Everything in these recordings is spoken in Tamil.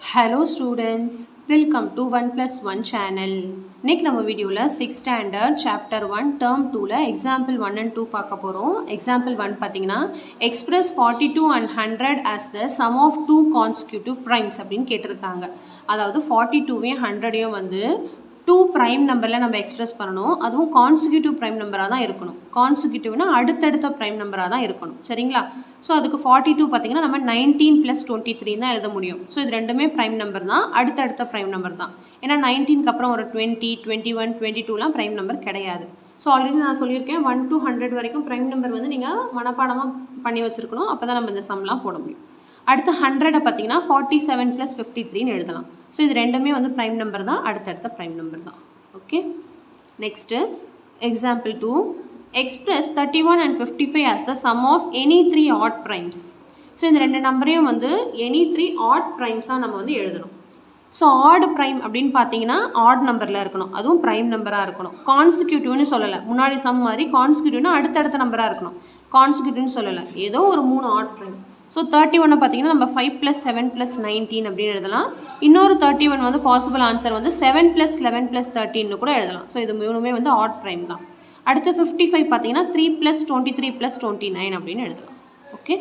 Hello students, welcome to 1 plus 1 channel. இன்னைக்கு நம்ம வீடியோவில் 6th standard chapter 1 term 2ல example 1 and 2 பார்க்க போகிறோம். example 1 பார்த்தீங்கன்னா express 42 and 100 as the sum of two consecutive primes அப்படின்னு கேட்டிருக்காங்க. அதாவது 42வையும் 100ஐயும் வந்து 2 prime நம்பரில் நம்ம எக்ஸ்பிரஸ் பண்ணணும். அதுவும் கான்சிக்யூட்டிவ் ப்ரைம் நம்பராக தான் இருக்கணும். கான்சிக்யூட்டிவ்னா அடுத்தடுத்த ப்ரைம் நம்பராக தான் இருக்கணும். சரிங்களா? ஸோ அதுக்கு 42 பார்த்தீங்கன்னா நம்ம 19 + 23 தான் எழுத முடியும். ஸோ இது ரெண்டுமே ப்ரைம் நம்பர் தான், அடுத்தடுத்த ப்ரைம் நம்பர் தான். ஏன்னா 19க்கு அப்புறம் ஒரு 20, 21, 22லாம் ப்ரைம் நம்பர் கிடையாது. ஸோ ஆல்ரெடி நான் சொல்லியிருக்கேன் 1 to 100 வரைக்கும் ப்ரைம் நம்பர் வந்து நீங்கள் மனப்பாடமாக பண்ணி வச்சுருக்கணும். அப்போ தான் நம்ம இந்த சம்லாம் போட முடியும். அடுத்து 100 பார்த்தீங்கன்னா 47 + 53ன்னு எழுதலாம். ஸோ இது ரெண்டுமே வந்து ப்ரைம் நம்பர் தான், அடுத்தடுத்த ப்ரைம் நம்பர் தான். Okay, next example 2 express 31 and 55 as the sum of any 3 odd primes. So இந்த ரெண்டு நம்பரையும் வந்து any 3 odd primes-ஆக நம்ம வந்து எழுதணும். ஸோ ஆட் ப்ரைம் அப்படின்னு பார்த்தீங்கன்னா ஆட் நம்பரில் இருக்கணும், அதுவும் ப்ரைம் நம்பராக இருக்கணும். கான்சிக்யூட்டிவ்னு சொல்லலை, முன்னாடி சம் மாதிரி கான்சிக்யூட்டிவ்னா அடுத்தடுத்த நம்பராக இருக்கணும். கான்சிக்யூட்டிவ்னு சொல்லலை, ஏதோ ஒரு 3 ஆட் ப்ரைம். ஸோ 31 பார்த்தீங்கன்னா நம்ம 5 + 7 + 19 அப்படின்னு எழுதலாம். இன்னொரு 31 வந்து பாசிபிள் ஆன்சர் வந்து 7 + 11 + 13 கூட எழுதலாம். ஸோ இது மூணுமே வந்து ஆட் ப்ரைம் தான். அடுத்து 55 பார்த்தீங்கன்னா 3 + 23 + 29 அப்படின்னு எழுதலாம். ஓகே,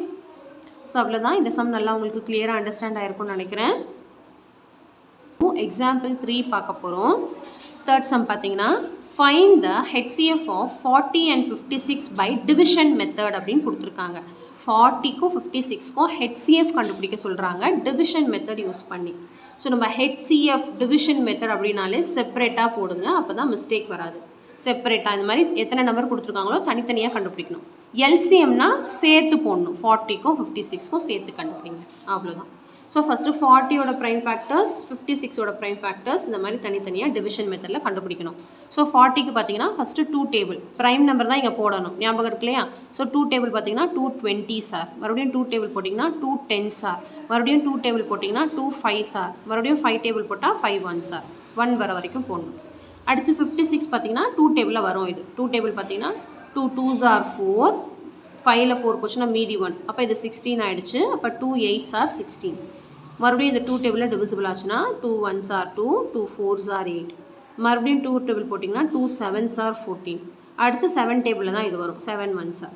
ஸோ அவ்வளோதான். இந்த சம் நல்லா உங்களுக்கு கிளியராக அண்டர்ஸ்டாண்ட் ஆகிருக்கும்னு நினைக்கிறேன். எக்ஸாம்பிள் 3 பார்க்க போகிறோம். தேர்ட் சம் பார்த்தீங்கன்னா find the HCF of 40 and 56 by division method அப்படின்னு கொடுத்துருக்காங்க. 40க்கும் 56க்கும் HCF கண்டுபிடிக்க சொல்கிறாங்க டிவிஷன் மெத்தட் யூஸ் பண்ணி. ஸோ நம்ம HCF டிவிஷன் மெத்தட் அப்படின்னாலே செப்பரேட்டாக போடுங்க, அப்போ தான் மிஸ்டேக் வராது. செப்பரேட்டாக இந்த மாதிரி எத்தனை நம்பர் கொடுத்துருக்காங்களோ தனித்தனியாக கண்டுபிடிக்கணும். எல்சிஎம்னா சேர்த்து போடணும், 40க்கும் 56க்கும் சேர்த்து கண்டுபிடிங்க, அவ்வளோதான். ஸோ ஃபஸ்ட்டு 40யோட ப்ரைம் ஃபேக்டர்ஸ், 56ஓட ப்ரைம் ஃபேக்டர்ஸ் இந்த மாதிரி தனித்தனியாக டிவிஷன் மெத்தடில் கண்டுபிடிக்கணும். ஸோ 40க்கு பார்த்தீங்கன்னா ஃபஸ்ட்டு 2 டேபிள் ப்ரைம் நம்பர் தான் இங்கே போடணும், ஞாபகம் இருக்கு இல்லையா? ஸோ 2 டேபிள் பார்த்தீங்கன்னா 220 சார், மறுபடியும் 2 டேபிள் போட்டிங்கன்னா 210 சார், மறுபடியும் 2 டேபிள் போட்டிங்கன்னா 25 சார், மறுபடியும் 5 டேபிள் போட்டால் 51 சார், 1 வர வரைக்கும் போடணும். அடுத்து 56 பார்த்தீங்கன்னா 2 டேபிளில் வரும். இது 2 டேபிள் பார்த்தீங்கன்னா 2 2s are 4, 5ல் 4 போச்சுன்னா மீதி 1, அப்போ இது 16 ஆகிடுச்சு. அப்போ 2 8s are 16. மறுபடியும் இந்த 2 டேபிளில் டிவிசிபிள் ஆச்சுன்னா 2 1s are 2, 2 4s are 8, மறுபடியும் 2 டேபிள் போட்டிங்கன்னா 2 7s are 14. அடுத்து 7 டேபிளில் தான் இது வரும், 7 1s are.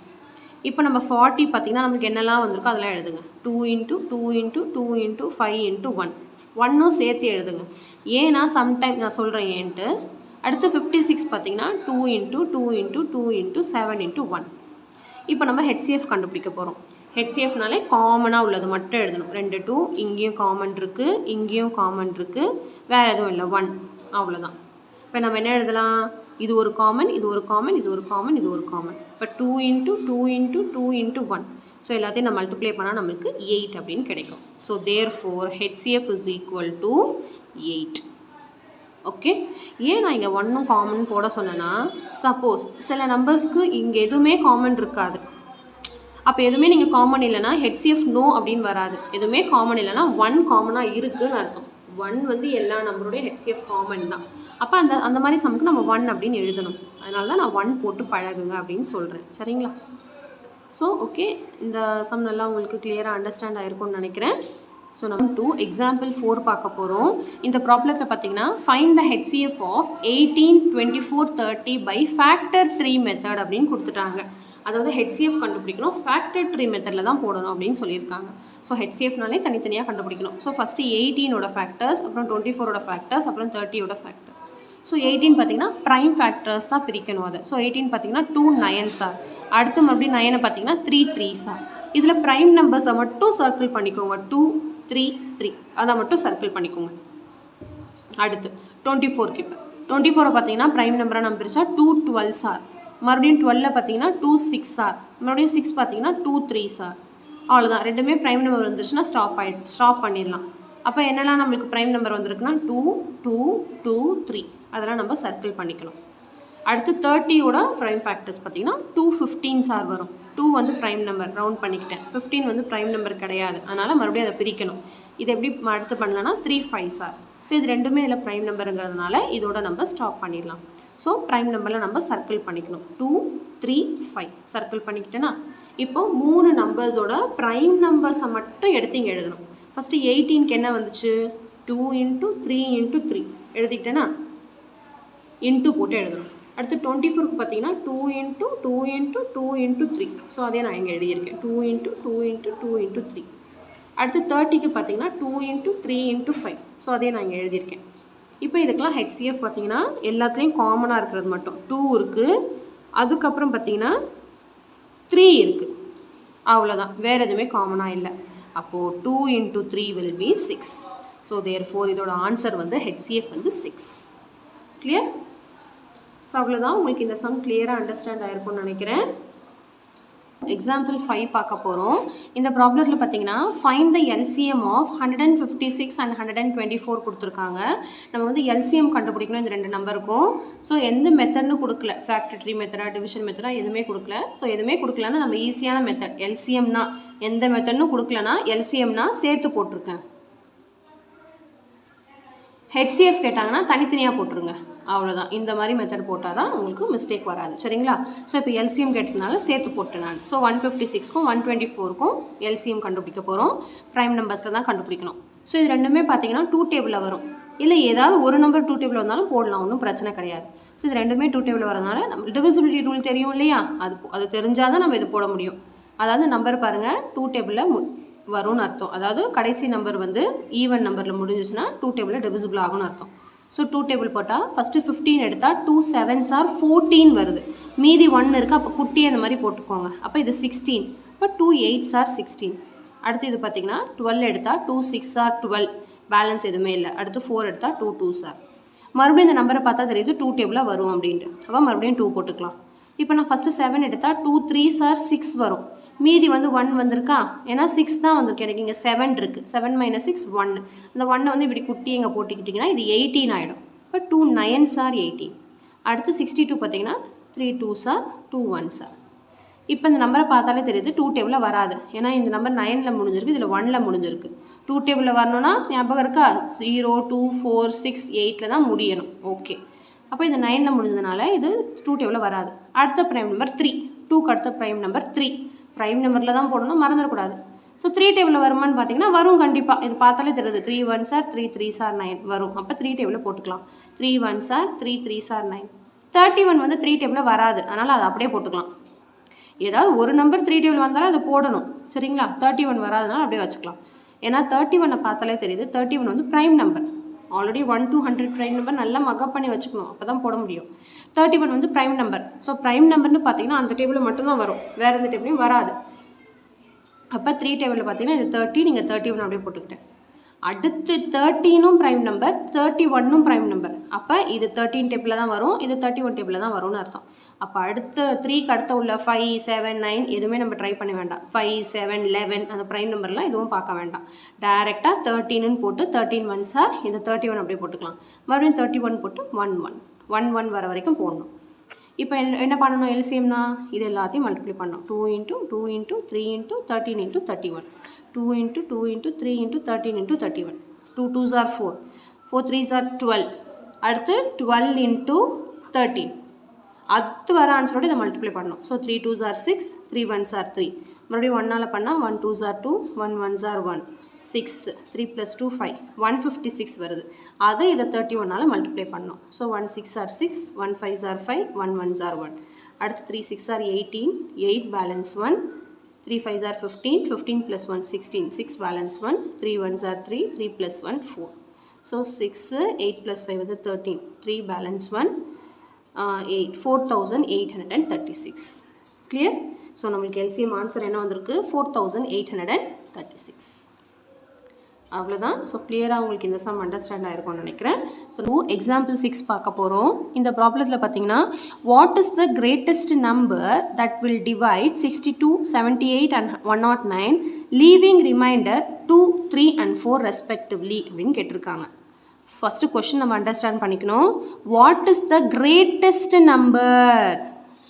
இப்போ நம்ம 40 பார்த்திங்கன்னா நம்மளுக்கு என்னெல்லாம் வந்திருக்கோ அதெல்லாம் எழுதுங்க. 2 × 2 × 2 × 5 × 1, 1ம் சேர்த்து எழுதுங்க. ஏன்னா சம்டைம் நான் சொல்கிறேன் ஏன்ட்டு. அடுத்து 56 பார்த்திங்கன்னா 2 × 2 × 2 × 7 × 1. இப்போ நம்ம HCF கண்டுபிடிக்க போகிறோம். HCFனாலே காமனாக உள்ளது மட்டும் எழுதணும். 2 2 இங்கேயும் காமன் இருக்குது, இங்கேயும் காமன் இருக்குது, வேறு எதுவும் இல்லை, 1, அவ்வளோதான். இப்போ நம்ம என்ன எழுதலாம்? இது ஒரு காமன், இது ஒரு காமன், இது ஒரு காமன், இது ஒரு காமன். இப்போ 2 × 2 × 2 × 1. ஸோ எல்லாத்தையும் நம்ம மல்டிப்ளை பண்ணால் நம்மளுக்கு 8 அப்படின்னு கிடைக்கும். So therefore HCF is equal to 8. Okay, ஏன் நான் இங்கே 1ம் காமன் போட சொன்னேன்னா, சப்போஸ் சில நம்பர்ஸ்க்கு இங்கே எதுவுமே காமன் இருக்காது. அப்போ எதுவுமே நீங்கள் காமன் இல்லைன்னா HCF நோ அப்படின்னு வராது. எதுவுமே காமன் இல்லைன்னா 1 காமனாக இருக்குதுன்னு அர்த்தம். 1 வந்து எல்லா நம்பருடைய HCF காமன் தான். அப்போ அந்த மாதிரி சம்முக்கு நம்ம 1 அப்படின்னு எழுதணும். அதனால தான் நான் 1 போட்டு பழகுங்க அப்படின்னு சொல்கிறேன். சரிங்களா? ஸோ ஓகே, இந்த சம் நல்லா உங்களுக்கு கிளியராக அண்டர்ஸ்டாண்ட் ஆகிருக்கும்னு நினைக்கிறேன். ஸோ நம்ம 2 எக்ஸாம்பிள் 4 பார்க்க போகிறோம். இந்த ப்ராப்ளத்தில் பார்த்தீங்கன்னா find the HCF of 18 24 30 by factor 3 method அப்படின்னு கொடுத்துட்டாங்க. அதாவது HCF கண்டுபிடிக்கணும், ஃபேக்டர் 3 மெத்தடில் தான் போடணும் அப்படின்னு சொல்லியிருக்காங்க. ஸோ HCFனாலே தனித்தனியாக கண்டுபிடிக்கணும். ஸோ ஃபஸ்ட்டு 18ஓட ஃபேக்டர்ஸ், அப்புறம் 24ஓட ஃபேக்டர்ஸ், அப்புறம் 30ஓட ஃபேக்டர். ஸோ 18 பார்த்தீங்கன்னா ப்ரைம் ஃபேக்டர்ஸ் தான் பிரிக்கணும் அதை. ஸோ 18 பார்த்தீங்கன்னா 2 9s are, அடுத்து மறுபடியும் 9 பார்த்தீங்கன்னா 3 3s are. இதில் ப்ரைம் நம்பர்ஸை மட்டும் சர்க்கிள் பண்ணிக்கோங்க, 2 3 3 அதை மட்டும் சர்க்கிள் பண்ணிக்கோங்க. அடுத்து 24க்கு இப்போ 24 பார்த்தீங்கன்னா ப்ரைம் நம்பராக நம்ம பிரித்தா 2 12s are, மறுபடியும் 12ல் பார்த்தீங்கன்னா 2 6s are, மறுபடியும் 6 பார்த்தீங்கன்னா 2 3s are. அவ்வளோதான், ரெண்டுமே ப்ரைம் நம்பர் வந்துருச்சுன்னா ஸ்டாப் பண்ணிடலாம். அப்போ என்னெல்லாம் நம்மளுக்கு ப்ரைம் நம்பர் வந்திருக்குன்னா 2 2 2 3, அதெல்லாம் நம்ம சர்க்கிள் பண்ணிக்கணும். அடுத்து 30ஓட ப்ரைம் ஃபேக்டர்ஸ் பார்த்தீங்கன்னா 2 15s are வரும். 2 வந்து ப்ரைம் நம்பர், ரவுண்ட் பண்ணிக்கிட்டேன். 15 வந்து ப்ரைம் நம்பர் கிடையாது, அதனால் மறுபடியும் அதை பிரிக்கணும். இது எப்படி அடுத்து பண்ணலான்னா 3 5s are. ஸோ இது ரெண்டுமே இதில் ப்ரைம் நம்பருங்கிறதுனால இதோட நம்ம ஸ்டாப் பண்ணிடலாம். ஸோ ப்ரைம் நம்பரில் நம்ம சர்க்கிள் பண்ணிக்கணும். 2 3 5 சர்க்கிள் பண்ணிக்கிட்டேன்னா இப்போ 3 நம்பர்ஸோட ப்ரைம் நம்பர்ஸை மட்டும் எடுத்து இங்கே எழுதணும். ஃபஸ்ட்டு 18க்கு என்ன வந்துச்சு 2 × 3 × 3 எழுதிக்கிட்டேன்னா இன்ட்டு போட்டு எழுதணும். அடுத்து 24க்கு பார்த்தீங்கன்னா 2 × 2 × 2 × 3 ஸோ அதே நான் இங்கே எழுதியிருக்கேன் 2 × 2 × 2 × 3. அடுத்து 30க்கு பார்த்தீங்கன்னா 2 × 3 × 5 ஸோ அதே நான் இங்கே எழுதியிருக்கேன். இப்போ இதுக்கெல்லாம் HCF பார்த்தீங்கன்னா எல்லாத்துலேயும் காமனாக இருக்கிறது மட்டும் 2 இருக்குது, அதுக்கப்புறம் பார்த்தீங்கன்னா 3 இருக்குது, அவ்வளோதான், வேறு எதுவுமே காமனாக இல்லை. அப்போது 2 × 3 will be 6. ஸோ therefore இதோட ஆன்சர் வந்து HCF வந்து 6. கிளியர்? ஸோ அவ்வளோதான், உங்களுக்கு இந்த சம் கிளியராக அண்டர்ஸ்டாண்ட் ஆகிருக்கும்னு நினைக்கிறேன். எக்ஸாம்பிள் 5 பார்க்க போகிறோம். இந்த ப்ராப்ளத்தில் பார்த்தீங்கன்னா find the LCM of 156 and 124 கொடுத்துருக்காங்க. நம்ம வந்து LCM கண்டுபிடிக்கணும் இந்த ரெண்டு நம்பருக்கும். ஸோ எந்த மெத்தட்னு கொடுக்கல, ஃபேக்டரி மெத்தடா டிவிஷன் மெத்தடா எதுவுமே கொடுக்கல. ஸோ எதுவுமே கொடுக்கலன்னா நம்ம ஈஸியான மெத்தட் LCMனா எந்த மெத்தட்னு கொடுக்கலனா LCMனா சேர்த்து போட்டிருக்கேன். HCF கேட்டாங்கன்னா தனித்தனியாக போட்டுருங்க, அவ்வளோதான். இந்த மாதிரி மெத்தட் போட்டால் தான் உங்களுக்கு மிஸ்டேக் வராது, சரிங்களா? ஸோ இப்போ LCM கேட்டதுனால சேர்த்து போட்டேன் நான். ஸோ 156க்கும் 124க்கும் LCM கண்டுபிடிக்க போகிறோம். ப்ரைம் நம்பர்ஸில் தான் கண்டுபிடிக்கணும். ஸோ இது ரெண்டுமே பார்த்தீங்கன்னா 2 டேபிளில் வரும், இல்லை ஏதாவது ஒரு நம்பர் 2 டேபிள் வந்தாலும் போடலாம், ஒன்றும் பிரச்சனை கிடையாது. ஸோ இது ரெண்டுமே 2 டேபிள் வரதுனால நம்ம டிவிசிபிலிட்டி ரூல் தெரியும் இல்லையா, அது தெரிஞ்சால் தான் நம்ம இது போட முடியும். அதாவது நம்பர் பாருங்கள் 2 டேபிளில் வரும்னு அர்த்தம். அதாவது கடைசி நம்பர் வந்து ஈவன் நம்பரில் முடிஞ்சிச்சுன்னா 2 டேபிளில் டிவிசிபிள் ஆகும்னு அர்த்தம். ஸோ 2 டேபிள் போட்டால் ஃபஸ்ட்டு 15 எடுத்தால் 2 7s are 14 வருது, மீதி 1 இருக்குது, அப்போ குட்டி அந்த மாதிரி போட்டுக்கோங்க. அப்போ இது 16, இப்போ 2 8s are 16. அடுத்து இது பார்த்திங்கன்னா 12 எடுத்தால் 2 6s are 12, பேலன்ஸ் எதுவுமே இல்லை. அடுத்து 4 எடுத்தால் 2 2s are. மறுபடியும் இந்த நம்பரை பார்த்தா தெரியுது 2 டேபிளாக வரும் அப்படின்ட்டு, அப்போ மறுபடியும் 2 போட்டுக்கலாம். இப்போ நான் ஃபஸ்ட்டு 7 எடுத்தால் 2 3s are 6 வரும், மீதி வந்து 1 வந்திருக்கா, ஏன்னா 6 தான் வந்திருக்கு, எனக்கு இங்கே 7 இருக்குது, 7 - 6 1, அந்த 1 வந்து இப்படி குட்டி இங்கே போட்டுக்கிட்டிங்கன்னா இது 18 ஆகிடும். இப்போ 2 9s are 18. அடுத்து 62 பார்த்தீங்கன்னா 3 2s are 2 1s are. இப்போ இந்த நம்பரை பார்த்தாலே தெரியுது 2 டேபிளில் வராது, ஏன்னா இந்த நம்பர் 9ல் முடிஞ்சிருக்கு, இதில் 1ல் முடிஞ்சிருக்கு. 2 டேபிளில் வரணும்னா ஞாபகம் இருக்கா, 0 2 4 6 8ல் தான் முடியணும். ஓகே, அப்போ இது 9ல் முடிஞ்சதுனால இது 2 டேபிளில் வராது. அடுத்த ப்ரைம் நம்பர் 3, 2க்கு அடுத்த ப்ரைம் நம்பர் 3, ப்ரைம் நம்பரில் தான் போடணும், மறந்துடக்கூடாது. ஸோ 3 டேபிளில் வருமானு பார்த்தீங்கன்னா வரும் கண்டிப்பாக, இது பார்த்தாலே தெரியுது 3 1s are 3 3s are 9 வரும். அப்போ 3 டேபிளில் போட்டுக்கலாம். 3 1s are 3 3s are 9. 31 வந்து 3 டேபிளில் வராது, அதனால் அதை அப்படியே போட்டுக்கலாம். ஏதாவது ஒரு நம்பர் 3 டேபிள் வந்தாலும் அதை போடணும், சரிங்களா? 31 வராதுனால அப்படியே வச்சுக்கலாம். ஏன்னா 31 பார்த்தாலே தெரியுது 31 வந்து prime number. Already 1 to 100 prime number நல்லா மக்கப் பண்ணி வச்சுக்கணும், அப்போ தான் போட முடியும். 31 வந்து ப்ரைம் நம்பர். ஸோ ப்ரைம் நம்பர்னு பார்த்தீங்கன்னா அந்த டேபிளில் மட்டும்தான் வரும், வேறு எந்த டேபிளையும் வராது. அப்போ 3 டேபிளில் பார்த்தீங்கன்னா இது 30, நீங்கள் 31 அப்படியே போட்டுக்கிட்டேன். அடுத்து 13ம் ப்ரைம் நம்பர், 31ம் ப்ரைம் நம்பர். அப்போ இது 13 டேபிளில் தான் வரும், இது 31 டேபிளில் தான் வரும்னு அர்த்தம். அப்போ அடுத்த 3க்கு அடுத்த உள்ள 5 7 9 எதுவுமே நம்ம ட்ரை பண்ண வேண்டாம். 5 7 11 அந்த ப்ரைம் நம்பர்லாம் எதுவும் பார்க்க வேண்டாம். டேரெக்டாக 13ன்னு போட்டு 13 1s are இந்த 31 அப்படியே போட்டுக்கலாம். மறுபடியும் 31 போட்டு 1 1 1 1 வர வரைக்கும் போடணும். இப்போ என்ன பண்ணணும் LCMனா இது எல்லாத்தையும் மல்டிப்ளை பண்ணணும். 2 × 2 × 3 × 13 × 31, 2 × 2 × 3 × 13 × 31, 2 2s are 4, 4 3s are 12. அடுத்து 12 × 13, அடுத்து வர ஆன்சரோட இதை மல்டிப்ளை பண்ணணும். So 3 2s are 6, 3 1s are 3, மறுபடியும் 1ஆல் பண்ணால் 1 2s are 2, 1 1s are 1, 6 3 + 2 5, 156 வருது. அதை இதை 31ஆல் மல்டிப்ளை பண்ணணும். So 1 6 are 6, 1 5s are 5, 1 1s are 1. அடுத்து 3 6 are 18, 8 balance 1, 3 5s are 15, 15 + 1 16, 6 balance 1, 3 1s are 3, 3 + 1 4. So 6 8 + 5 வந்து 13, 3 பேலன்ஸ் 1 8, 4836. கிளியர்? ஸோ நம்மளுக்கு LCM ஆன்சர் என்ன வந்திருக்கு, 4836. அவ்வளோதான். ஸோ கிளியராக உங்களுக்கு இந்த சம் அண்டர்ஸ்டாண்ட் ஆகிருக்கும்னு நினைக்கிறேன். ஸோ எக்ஸாம்பிள் 6 பார்க்க போகிறோம். இந்த ப்ராப்ளத்தில் பார்த்தீங்கன்னா what is the greatest number that will divide 62 78 and 109 leaving remainder 2 3 and 4 respectively அப்படின்னு கேட்டிருக்காங்க. ஃபஸ்ட்டு கொஷின் நம்ம அண்டர்ஸ்டாண்ட் பண்ணிக்கணும். What is the greatest number?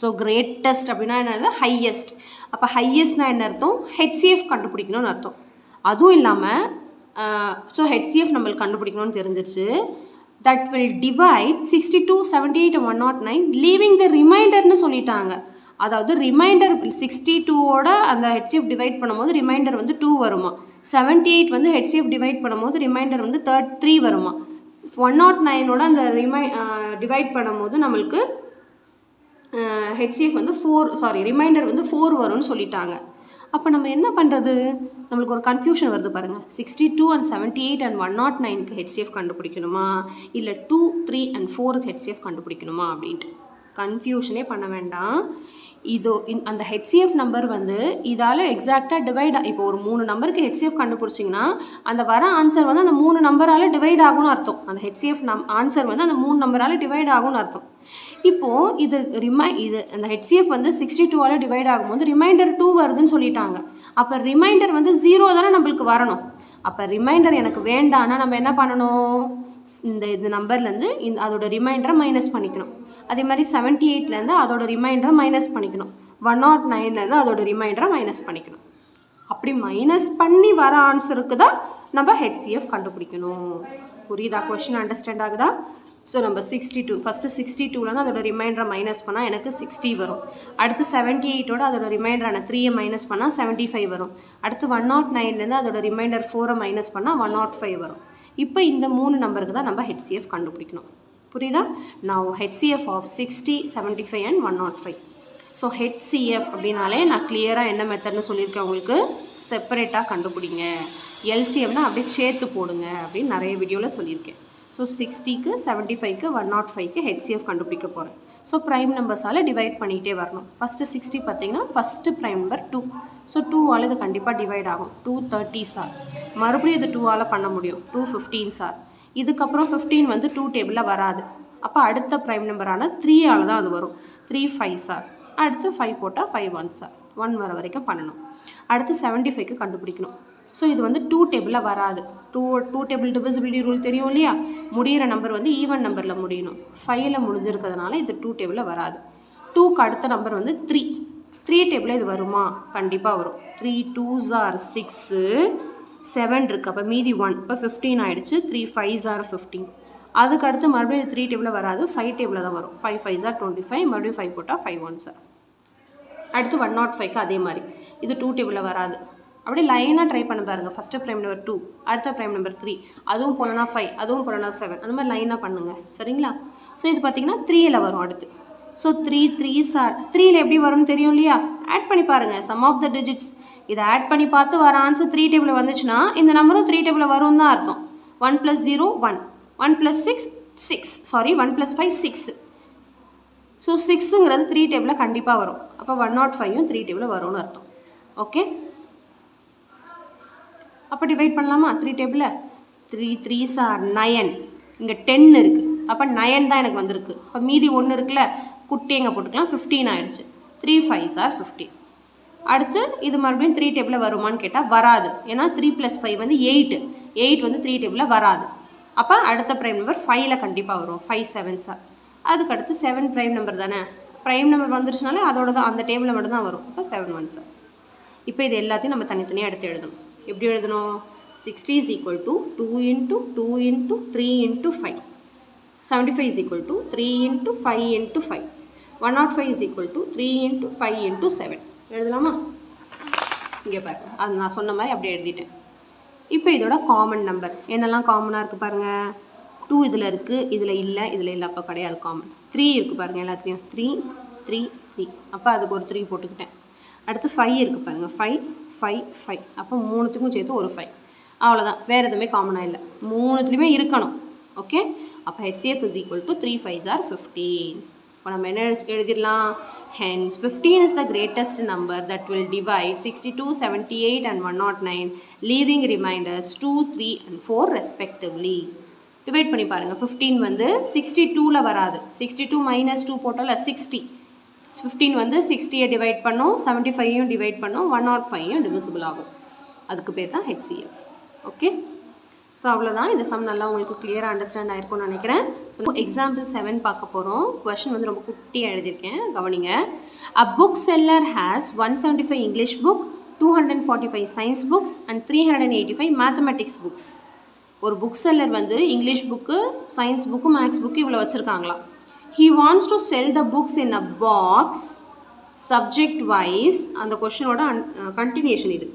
So greatest அப்படின்னா என்ன, ஹையஸ்ட். அப்போ ஹையஸ்ட்னா என்ன அர்த்தம், HCF கண்டுபிடிக்கணும்னு அர்த்தம். அதுவும் இல்லாமல் ஸோ HCF நம்மளுக்கு கண்டுபிடிக்கணும்னு தெரிஞ்சிருச்சு. That will divide 62 78 and 109 leaving the ரிமைண்டர்னு சொல்லிட்டாங்க. அதாவது ரிமைண்டர் 62ஓட அந்த HCF டிவைட் பண்ணும்போது ரிமைண்டர் வந்து 2 வருமா. 78 வந்து ஹெச்சிஎஃப் டிவைட் பண்ணும்போது ரிமைண்டர் வந்து 3 வருமா. 109ஓட அந்த டிவைட் பண்ணும்போது நம்மளுக்கு ஹெச்சிஎஃப் வந்து ரிமைண்டர் வந்து 4 வரும்னு சொல்லிட்டாங்க. அப்போ நம்ம என்ன பண்ணுறது, நம்மளுக்கு ஒரு கன்ஃபியூஷன் வருது பாருங்கள். 62 and 78 and 109க்கு ஹெச்சிஎஃப் கண்டுபிடிக்கணுமா, இல்லை 2, 3 and 4க்கு ஹெச்சிஎஃப் கண்டுபிடிக்கணுமா அப்படின்ட்டு கன்ஃபியூஷனே பண்ண வேண்டாம். அந்த ஹெச்சிஎஃப் நம்பர் வந்து இதால் எக்ஸாக்டாக டிவைட், இப்போ ஒரு 3 நம்பருக்கு ஹெச்சிஎஃப் கண்டுபிடிச்சிங்கன்னா அந்த வர ஆன்சர் வந்து அந்த 3 நம்பரால் டிவைட் ஆகும்னு அர்த்தம். அந்த ஹெச்சிஎஃப் ஆன்சர் வந்து அந்த 3 நம்பரால் டிவைட் ஆகும்னு அர்த்தம். இப்போது இது அந்த ஹெச்சிஎஃப் வந்து 62ஆல் டிவைட் ஆகும்போது ரிமைண்டர் 2 வருதுன்னு சொல்லிட்டாங்க. அப்போ ரிமைண்டர் வந்து 0 தானே நம்மளுக்கு வரணும். அப்போ ரிமைண்டர் எனக்கு வேண்டான்னா நம்ம என்ன பண்ணணும், இந்த நம்பர்லேருந்து அதோட ரிமைண்டரை மைனஸ் பண்ணிக்கணும். அதே மாதிரி 78லேருந்து அதோட ரிமைண்டரை மைனஸ் பண்ணிக்கணும். 109லேருந்து அதோட ரிமைண்டரை மைனஸ் பண்ணிக்கணும். அப்படி மைனஸ் பண்ணி வர ஆன்சருக்கு தான் நம்ம ஹெச்சிஎஃப் கண்டுபிடிக்கணும். புரியுதா? கொஷின் அண்டர்ஸ்டாண்ட் ஆகுதா? ஸோ நம்ம 62 ஃபஸ்ட்டு 62லேருந்து அதோட ரிமைண்டரை மைனஸ் பண்ணால் எனக்கு 60 வரும். அடுத்து 78ஓட அதோட ரிமைண்டரான 3ஐ மைனஸ் பண்ணால் 75 வரும். அடுத்து 109லேருந்து அதோட ரிமைண்டர் 4ஐ மைனஸ் பண்ணால் 105 வரும். இப்போ இந்த 3 நம்பருக்கு தான் நம்ம ஹெச்சிஎஃப் கண்டுபிடிக்கணும். புரியுதா? Now HCF of 60, 75 and 105. So HCF அப்படின்னாலே நான் கிளியராக என்ன மெத்தட்னு சொல்லியிருக்கேன் உங்களுக்கு. செப்பரேட்டாக கண்டுபிடிங்க, எல்சிஎம்னா அப்படியே சேர்த்து போடுங்க அப்படின்னு நிறைய வீடியோவில் சொல்லியிருக்கேன். ஸோ 60க்கு 75க்கு 105க்கு HCF கண்டுபிடிக்க போகிறேன். ஸோ ப்ரைம் நம்பர்ஸால் டிவைட் பண்ணிகிட்டே வரணும். ஃபஸ்ட்டு 60 பார்த்தீங்கன்னா ஃபஸ்ட்டு ப்ரைம் நம்பர் 2. ஸோ 2ஆல் இது கண்டிப்பாக டிவைட் ஆகும். 230 சார். மறுபடியும் இது 2ஆல் பண்ண முடியும். 215 சார். இதுக்கப்புறம் 15 வந்து 2 டேபிளில் வராது. அப்போ அடுத்த ப்ரைம் நம்பரான 3ஆல் தான் அது வரும். 3 5 சார். அடுத்து 5 போட்டால் 5 1 சார். 1 வர வரைக்கும் பண்ணணும். அடுத்து 75க்கு கண்டுபிடிக்கணும். ஸோ இது வந்து 2 டேபிளில் வராது. 2 டேபிள் டிவிசிபிலிட்டி ரூல் தெரியும் இல்லையா? முடிகிற நம்பர் வந்து ஈவன் நம்பரில் முடியணும். 5ல் முடிஞ்சிருக்கிறதுனால இது 2 டேபிளில் வராது. 2க்கு அடுத்த நம்பர் வந்து 3 டேபிளில் இது வருமா? கண்டிப்பாக வரும். 3 2s are 6, 7 இருக்குது. அப்போ மீதி 1. இப்போ 15 ஆகிடுச்சு. 3 5s are 15. அதுக்கு அடுத்து மறுபடியும் 3 டேபிளில் வராது, 5 டேபிளில் தான் வரும். 5 5s are 25. மறுபடியும் 5 போட்டால் 5 1 சார். அடுத்து 105க்கு அதே மாதிரி இது 2 டேபிளில் வராது. அப்படியே லைனாக ட்ரை பண்ண பாருங்கள். ஃபஸ்ட்டு ப்ரைம் நம்பர் 2, அடுத்த ப்ரைம் நம்பர் 3, அதுவும் போலனா 5, அதுவும் போலனா 7, அந்த மாதிரி லைனாக பண்ணுங்கள். சரிங்களா? ஸோ இது பார்த்தீங்கன்னா 3ல் வரும் அடுத்து. ஸோ 3 3s are 3ல் எப்படி வரும்னு தெரியும் இல்லையா? ஆட் பண்ணி பாருங்கள். சம் ஆஃப் த டிஜிட்ஸ் இதை ஆட் பண்ணி பார்த்து வர ஆன்சர் 3 டேபிளில் வந்துச்சுன்னா இந்த நம்பரும் 3 டேபிளில் வரும் தான் அர்த்தம். 1 + 0 1, 1 + 6 6, 1 + 5 6. ஸோ 6ங்கிறது 3 டேபிளில் கண்டிப்பாக வரும். அப்போ 105யும் 3 டேபிளில் வரும்னு அர்த்தம். ஓகே, அப்போ டிவைட் பண்ணலாமா 3 டேபிளில்? 3 3s are 9. இங்கே 10 இருக்குது. அப்போ 9 தான் எனக்கு வந்திருக்கு. இப்போ மீதி 1 இருக்குல்ல, குட்டி எங்கே போட்டுக்கலாம், 15 ஆகிடுச்சு. 3 5s are 15. அடுத்து இது மறுபடியும் 3 டேபிளில் வருமானு கேட்டால் வராது. ஏன்னா 3 + 5 வந்து 8 வந்து 3 டேபிளில் வராது. அப்போ அடுத்த ப்ரைம் நம்பர் 5ல் கண்டிப்பாக வரும். 5 7s are. அதுக்கு அடுத்து 7 ப்ரைம் நம்பர் தானே. ப்ரைம் நம்பர் வந்துருச்சுனாலே அதோட தான் அந்த டேபிளில் மட்டும் தான் வரும். அப்போ 7 1s are. இப்போ இது எல்லாத்தையும் நம்ம தனித்தனியாக எடுத்து எழுதணும். எப்படி எழுதணும்? 60 is equal to 2 into 2 into 3 into 5. 75 is equal to 3 into 5 into 5. 105 is equal to 3 into 5 into 7. எழுதலாமா? இங்கே பாருங்கள், அது நான் சொன்ன மாதிரி அப்படியே எழுதிட்டேன். இப்போ இதோட காமன் நம்பர் என்னெல்லாம் காமனாக இருக்குது பாருங்கள். 2 இதில் இருக்குது, இதில் இல்லை, இதில் இல்லை, அப்போ கிடையாது காமன். 3 இருக்குது பாருங்கள் எல்லாத்துலேயும். 3 3 3, அப்போ அதுக்கு ஒரு 3 போட்டுக்கிட்டேன். அடுத்து 5 இருக்குது பாருங்கள். 5 5 5, அப்போ 3த்துக்கும் சேர்த்து ஒரு 5. அவ்வளோதான், வேறு எதுவுமே காமனாக இல்லை. 3த்துலேயுமே இருக்கணும். ஓகே, அப்போ HCF is equal to 3 5s are 15. இப்போ நம்ம என்ன எழுதிடலாம்? Hence 15 is the greatest number that will divide 62, 78 and 109, leaving remainders 2, 3 and 4 respectively. Divide பண்ணி பாருங்கள். 15 வந்து 62ல் வராது. 62 - 2 போட்டால் 60. 15 வந்து 60யை டிவைட் பண்ணும், 75யும் டிவைட் பண்ணும், 105யும் டிவிசிபிள் ஆகும். அதுக்கு பேர் தான் HCF. ஓகே, ஸோ அவ்வளோதான். இந்த சம் நல்லா உங்களுக்கு கிளியராக அண்டர்ஸ்டாண்ட் ஆகிருக்கும்னு நினைக்கிறேன். ஸோ எக்ஸாம்பிள் 7 பார்க்க போகிறோம். கொஷின் வந்து ரொம்ப குட்டியாக எழுதியிருக்கேன், கவனிங்க. A book seller has 175 English book, 245 science books and 385 mathematics books. ஒரு புக் செல்லர் வந்து English book, science book, maths book இவ்வளோ வச்சுருக்காங்களாம். He wants to sell the books in a box subject wise. அந்த கொஷினோட கண்டினியூஷன் இது.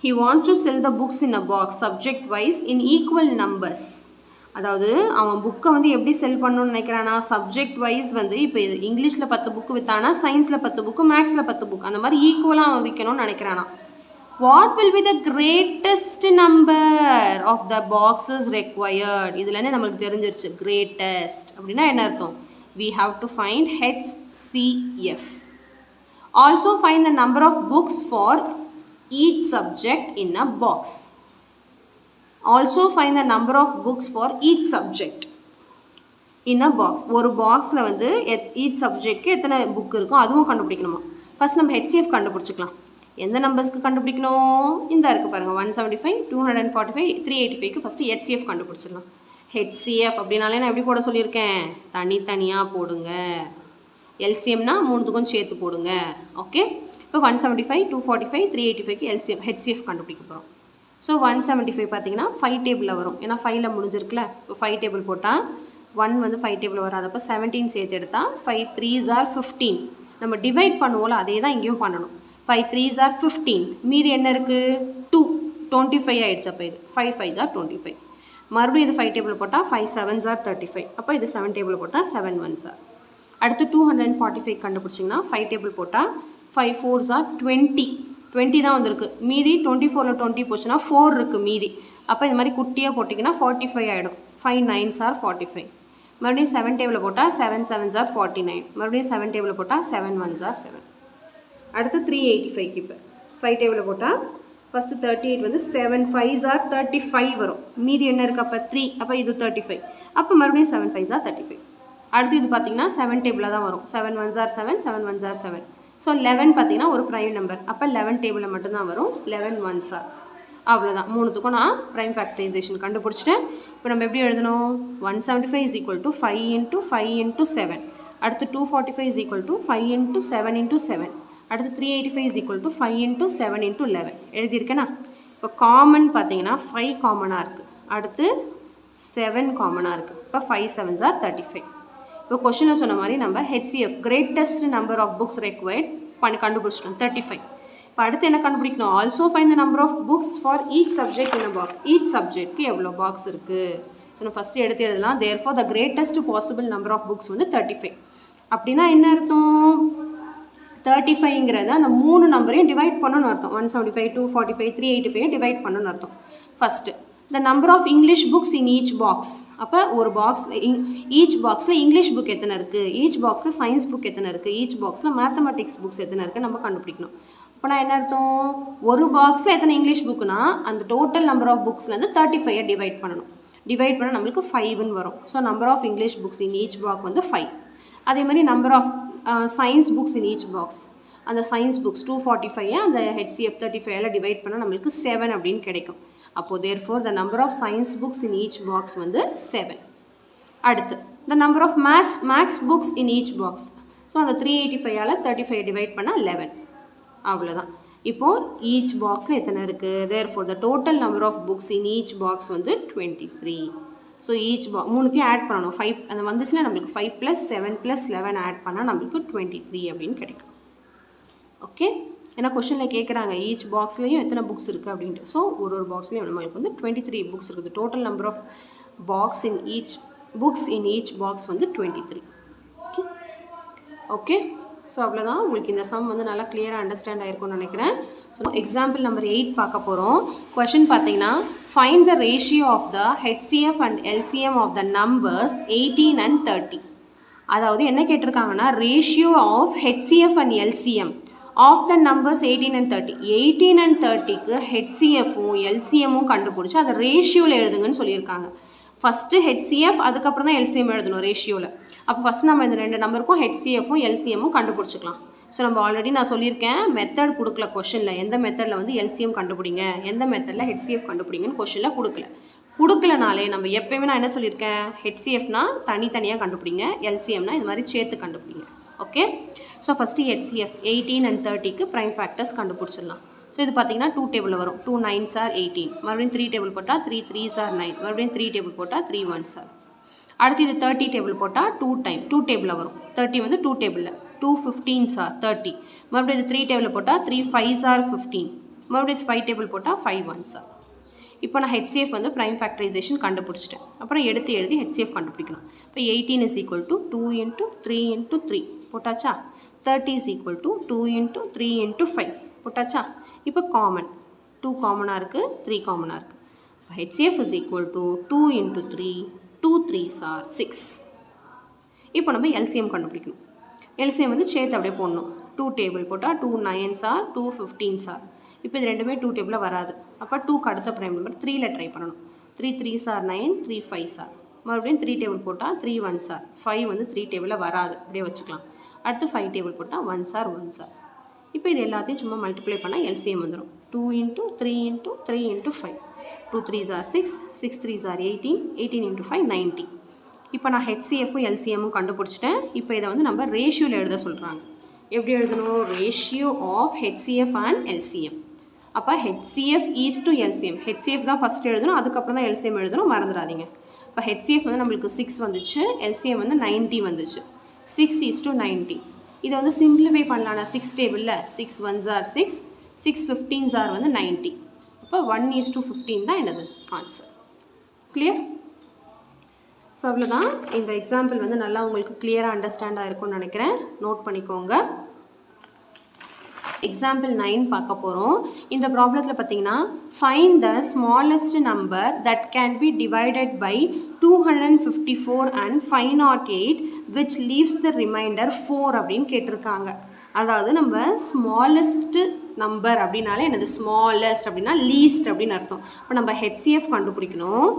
he wants to sell the books in a box subject wise in equal numbers. அதாவது அவன் புக்கை வந்து எப்படி செல் பண்ணணும்னு நினைக்கிறானா, சப்ஜெக்ட் வைஸ் வந்து இப்போ இங்கிலீஷில் 10 புக்கு விற்றானா சயின்ஸில் 10 புக்கு மேக்ஸில் 10 புக் அந்த மாதிரி ஈக்குவலாக அவன் விற்கணும்னு நினைக்கிறானா. What will be the greatest number of the boxes required. இதுலேருந்து நம்மளுக்கு தெரிஞ்சிருச்சு கிரேட்டஸ்ட் அப்படின்னா என்ன அர்த்தம். we have to find HCF. Also find the number of books for each subject in a box. Also find the number of books for each subject in a box. ஒரு பாக்ஸில் வந்து each subjectக்கு எத்தனை புக் இருக்கும் அதுவும் கண்டுபிடிக்கணுமா. ஃபர்ஸ்ட் நம்ம HCF கண்டுபிடிச்சிக்கலாம். எந்த நம்பர்ஸ்க்கு கண்டுபிடிக்கணும், இந்த இருக்குது பாருங்கள் 175 245 385க்கு ஃபஸ்ட்டு HCF கண்டுபிடிச்சிடலாம். HCF அப்படின்னாலே நான் எப்படி போட சொல்லியிருக்கேன், தனித்தனியாக போடுங்க. எல்சிஎம்னா மூணுத்துக்கும் சேர்த்து போடுங்க. ஓகே, இப்போ 175 245 385க்கு HCF கண்டுபிடிக்க போகிறோம். ஸோ 175 பார்த்தீங்கன்னா 5 டேபிளில் வரும், ஏன்னா 5ல் முடிஞ்சிருக்குல்ல. இப்போ 5 டேபிள் போட்டால் 1 வந்து 5 டேபிள் வராதப்போ 17 சேர்த்து எடுத்தால் 5 3s are 15. நம்ம டிவைட் பண்ணுவோம்ல அதே தான் இங்கேயும் பண்ணணும். 5 3s are 15, மீதி என்ன இருக்குது 2 25 ஆகிடுச்சு. அப்போ இது 5 5s are 25. மறுபடியும் இது 5 டேபிள் போட்டால் 5 7s are 35. அப்போ இது 7 டேபிள் போட்டால் 7 1s are. அடுத்து 245 கண்டுபிடிச்சிங்கன்னா 5 டேபிள் போட்டால் 5 4s are 20 தான் வந்திருக்கு. மீதி 24ல் 20 போச்சுன்னா 4 இருக்குது மீதி. அப்போ இது மாதிரி குட்டியாக போட்டிங்கன்னா 45 ஆகிடும். 5 9s are 45. மறுபடியும் 7 டேபிள் போட்டால் 7 7s are 49. மறுபடியும் 7 டேபிள் போட்டால் 7 1s are 7. அடுத்து 385 இப்போ 5 டேபிள் போட்டால் ஃபஸ்ட்டு 38 வந்து 7 5s are 35 வரும். மீதி என்ன இருக்குது அப்போ 3, அப்போ இது 35. அப்போ மறுபடியும் 7 5s are 35. அடுத்து இது பார்த்தீங்கன்னா 7 டேபிளில் தான் வரும். 7 1s are 7 7 1s are 7. So 11 பார்த்தீங்கன்னா ஒரு ப்ரைம் நம்பர், அப்போ 11 டேபிளில் மட்டும்தான் வரும். 11 1s are. அவ்வளோதான், மூணுத்துக்கும் நான் ப்ரைம் ஃபேக்டரைசேஷன் கண்டுபிடிச்சிட்டேன். இப்போ நம்ம எப்படி எழுதணும், 175 is equal to 5 into 5 into 7. அடுத்து 245 is equal to 5 into 7 into 7. அடுத்து 385 is equal to 5 into 7 into 11. எழுதியிருக்கேனா. இப்போ காமன் பார்த்தீங்கன்னா 5 காமனாக இருக்குது, அடுத்து 7 காமனாக இருக்குது. இப்போ 5 7s are 35. இப்போ கொஷனில் சொன்ன மாதிரி நம்ம HCF greatest number of books required கண்டுபிடிச்சிட்டோம் 35. இப்போ அடுத்து என்ன கண்டுபிடிக்கணும், also find the number of books for each subject in a box. Each சப்ஜெக்ட்க்கு எவ்வளோ பாக்ஸ் இருக்குது. ஸோ நம்ம ஃபஸ்ட்டு எடுத்து எழுதலாம். Therefore the greatest possible number of books வந்து 35. அப்படின்னா என்ன அர்த்தம், 35ங்கிறது அந்த 3 நம்பரையும் டிவைட் பண்ணணும்னு அர்த்தம். 175 245 385 டிவைட் பண்ணணும்னு அர்த்தம். First the number of English books in each box. அப்போ ஒரு பாக்ஸில் ஈச் பாக்ஸில் இங்கிலீஷ் புக் எத்தனை இருக்குது, ஈச் பாக்ஸில் சயின்ஸ் புக் எத்தனை இருக்குது, ஈச் பாக்ஸில் மேத்தமெட்டிக்ஸ் புக்ஸ் எத்தனை இருக்குது நம்ம கண்டுபிடிக்கணும். அப்போ நான் என்ன அர்த்தம், ஒரு பாக்ஸில் எத்தனை இங்கிலீஷ் புக்குனா அந்த டோட்டல் நம்பர் ஆஃப் புக்ஸ்லேருந்து 35 டிவைட் பண்ணணும். டிவைட் பண்ணால் நம்மளுக்கு 5ன்னு வரும். So number of English books in each box வந்து 5. அதே மாதிரி number of science books in each box, அந்த சயின்ஸ் புக்ஸ் 245 அந்த HCF 35 டிவைட் பண்ணால் நம்மளுக்கு 7 அப்படின்னு கிடைக்கும். அப்போது therefore the number of science books in each box வந்து 7. அடுத்து the number of maths books in each box. So அந்த 385ஆல் 35 டிவைட் பண்ணால் 11. அவ்வளோதான். இப்போது ஈச் பாக்ஸில் எத்தனை இருக்குது, therefore the total number of books in each box வந்து 23. ஸோ ஈச் மூணுத்தையும் ஆட் பண்ணணும். 5 அந்த வந்துச்சுன்னா நம்மளுக்கு 5 + 7 + 11 ஆட் பண்ணால் நம்மளுக்கு 23 அப்படின்னு கிடைக்கும். ஓகே, ஏன்னா கொஷனில் கேட்குறாங்க ஈச் பாக்ஸ்லேயும் எத்தனை புக்ஸ் இருக்குது அப்படின்ட்டு. ஸோ ஒரு பாக்ஸ்லேயும் நம்மளுக்கு வந்து 23 புக்ஸ் இருக்குது. Total number of books in each box வந்து 23. ஓகே, ஸோ அவ்வளோதான். உங்களுக்கு இந்த சம் வந்து நல்லா கிளியராக அண்டர்ஸ்டாண்ட் ஆகிருக்கும்னு நினைக்கிறேன். ஸோ எக்ஸாம்பிள் நம்பர் 8 பார்க்க போகிறோம். கொஷின் பார்த்தீங்கன்னா find the ratio of the HCF and LCM of the numbers 18 and 30. அதாவது என்ன கேட்டிருக்காங்கன்னா ratio of HCF and LCM of the numbers 18 and 30. 18 and 30க்கு HCFும் LCMும் கண்டுபிடிச்சி அதை ரேஷியோவில் எழுதுங்கன்னு சொல்லியிருக்காங்க. ஃபஸ்ட்டு HCF அதுக்கப்புறம் தான் LCM எழுதணும் ரேஷியோவில். அப்போ ஃபஸ்ட் நம்ம இந்த 2 நம்பருக்கும் HCFும் LCMும் கண்டுபிடிச்சிக்கலாம். ஸோ நம்ம ஆல்ரெடி நான் சொல்லியிருக்கேன் மெத்தட் கொடுக்கல கொஷனில், எந்த மெத்தடில் வந்து LCM கண்டுபிடிங்க எந்த மெத்தடில் HCF கண்டுபிடிங்கன்னு கொஷனில் கொடுக்கலனாலே நம்ம எப்போயுமே நான் என்ன சொல்லியிருக்கேன், HCFனா தனித்தனியாக கண்டுபிடிங்க, LCMனா இது மாதிரி சேர்த்து கண்டுபிடிங்க. Okay, so first HCF 18 and 30க்கு ப்ரைம் ஃபேக்டர்ஸ் கண்டுபிடிச்சிடலாம். ஸோ இது பார்த்தீங்கன்னா 2 டேபிள் வரும். 2 9s are 18. மறுபடியும் 3 டேபிள் போட்டால் 3 3s are 9. மறுபடியும் 3 டேபிள் போட்டால் 3 1s are. அடுத்து இது 30 டேபிள் போட்டால் 2 டேபிளில் வரும். 30 வந்து 2 டேபிளில் 2 15s are 30. மறுபடியும் இது 3 டேபிள் போட்டால் 3 5s are 15. மறுபடியும் 5 டேபிள் போட்டால் 5 1s ஆர். இப்போ நான் HCF வந்து ப்ரைம் ஃபேக்டரைசேஷன் கண்டுபிடிச்சிட்டேன். அப்புறம் எடுத்து எழுதி HCF கண்டுபிடிக்கணும். இப்போ 18 is equal to 2 into 3 into 3 போட்டாச்சா. 30 is equal to 2 into 3 into 5 போட்டாச்சா. இப்போ காமன் 2 காமனாக இருக்குது, 3 காமனாக இருக்குது. இப்போ HCF is equal to 2 into 3, 2 3s are 6. இப்போ நம்ம LCM கண்டுபிடிக்கணும். LCM வந்து சேர்த்து அப்படியே போடணும். 2 டேபிள் போட்டால் 2 9s are 2 15s are. இப்போ இது ரெண்டுமே 2 டேபிளில் வராது. அப்போ 2க்கு அடுத்த ப்ரைம் நம்பர் 3ல் ட்ரை பண்ணணும். 3 3s are 9, 3 5s are. மறுபடியும் 3 டேபிள் போட்டால் 3 1s are. 5 வந்து 3 டேபிளில் வராது, அப்படியே வச்சுக்கலாம். அடுத்து 5 டேபிள் போட்டால் 1s are 1s are. இப்போ இது எல்லாத்தையும் சும்மா மல்டிப்ளை பண்ணால் LCM வந்துடும். 2 into 3 into 3 into 5. 2 3s are 6, 6 3s are 18, 18 into 5 90. இப்போ நான் HCFும் LCMும் கண்டுபிடிச்சிட்டேன். இப்போ இதை வந்து நம்ம ரேஷியோவில் எழுத சொல்கிறாங்க. எப்படி எழுதணும்? Ratio of HCF and LCM. அப்போ HCF is to LCM. HCF தான் ஃபஸ்ட்டு எழுதணும், அதுக்கப்புறம் தான் LCM எழுதணும், மறந்துடாதீங்க. இப்போ HCF வந்து நம்மளுக்கு 6 வந்துச்சு, LCM வந்து 90 வந்துச்சு. 6 is to 90. இதை வந்து சிம்பிளிஃபை பண்ணலாம். 6 டேபிளில் 6 1s are 6, 6 15s are வந்து 90. அப்போ 1 is to 15 தான் என்னது ஆன்சர். கிளியர்? ஸோ அவ்வளோதான். இந்த எக்ஸாம்பிள் வந்து நல்லா உங்களுக்கு கிளியராக அண்டர்ஸ்டாண்டாக இருக்கும்னு நினைக்கிறேன். நோட் பண்ணிக்கோங்க. எக்ஸாம்பிள் 9 பார்க்க போகிறோம். இந்த ப்ராப்ளத்தில் பார்த்தீங்கன்னா find the smallest number that can be divided by 254 and 508 which leaves the remainder 4 அப்படின்னு கேட்டிருக்காங்க. அதாவது நம்ம ஸ்மாலஸ்ட் நம்பர் அப்படின்னாலே என்னது? ஸ்மாலஸ்ட் அப்படின்னா லீஸ்ட் அப்படின்னு அர்த்தம். இப்போ நம்ம HCF கண்டுபிடிக்கணும்.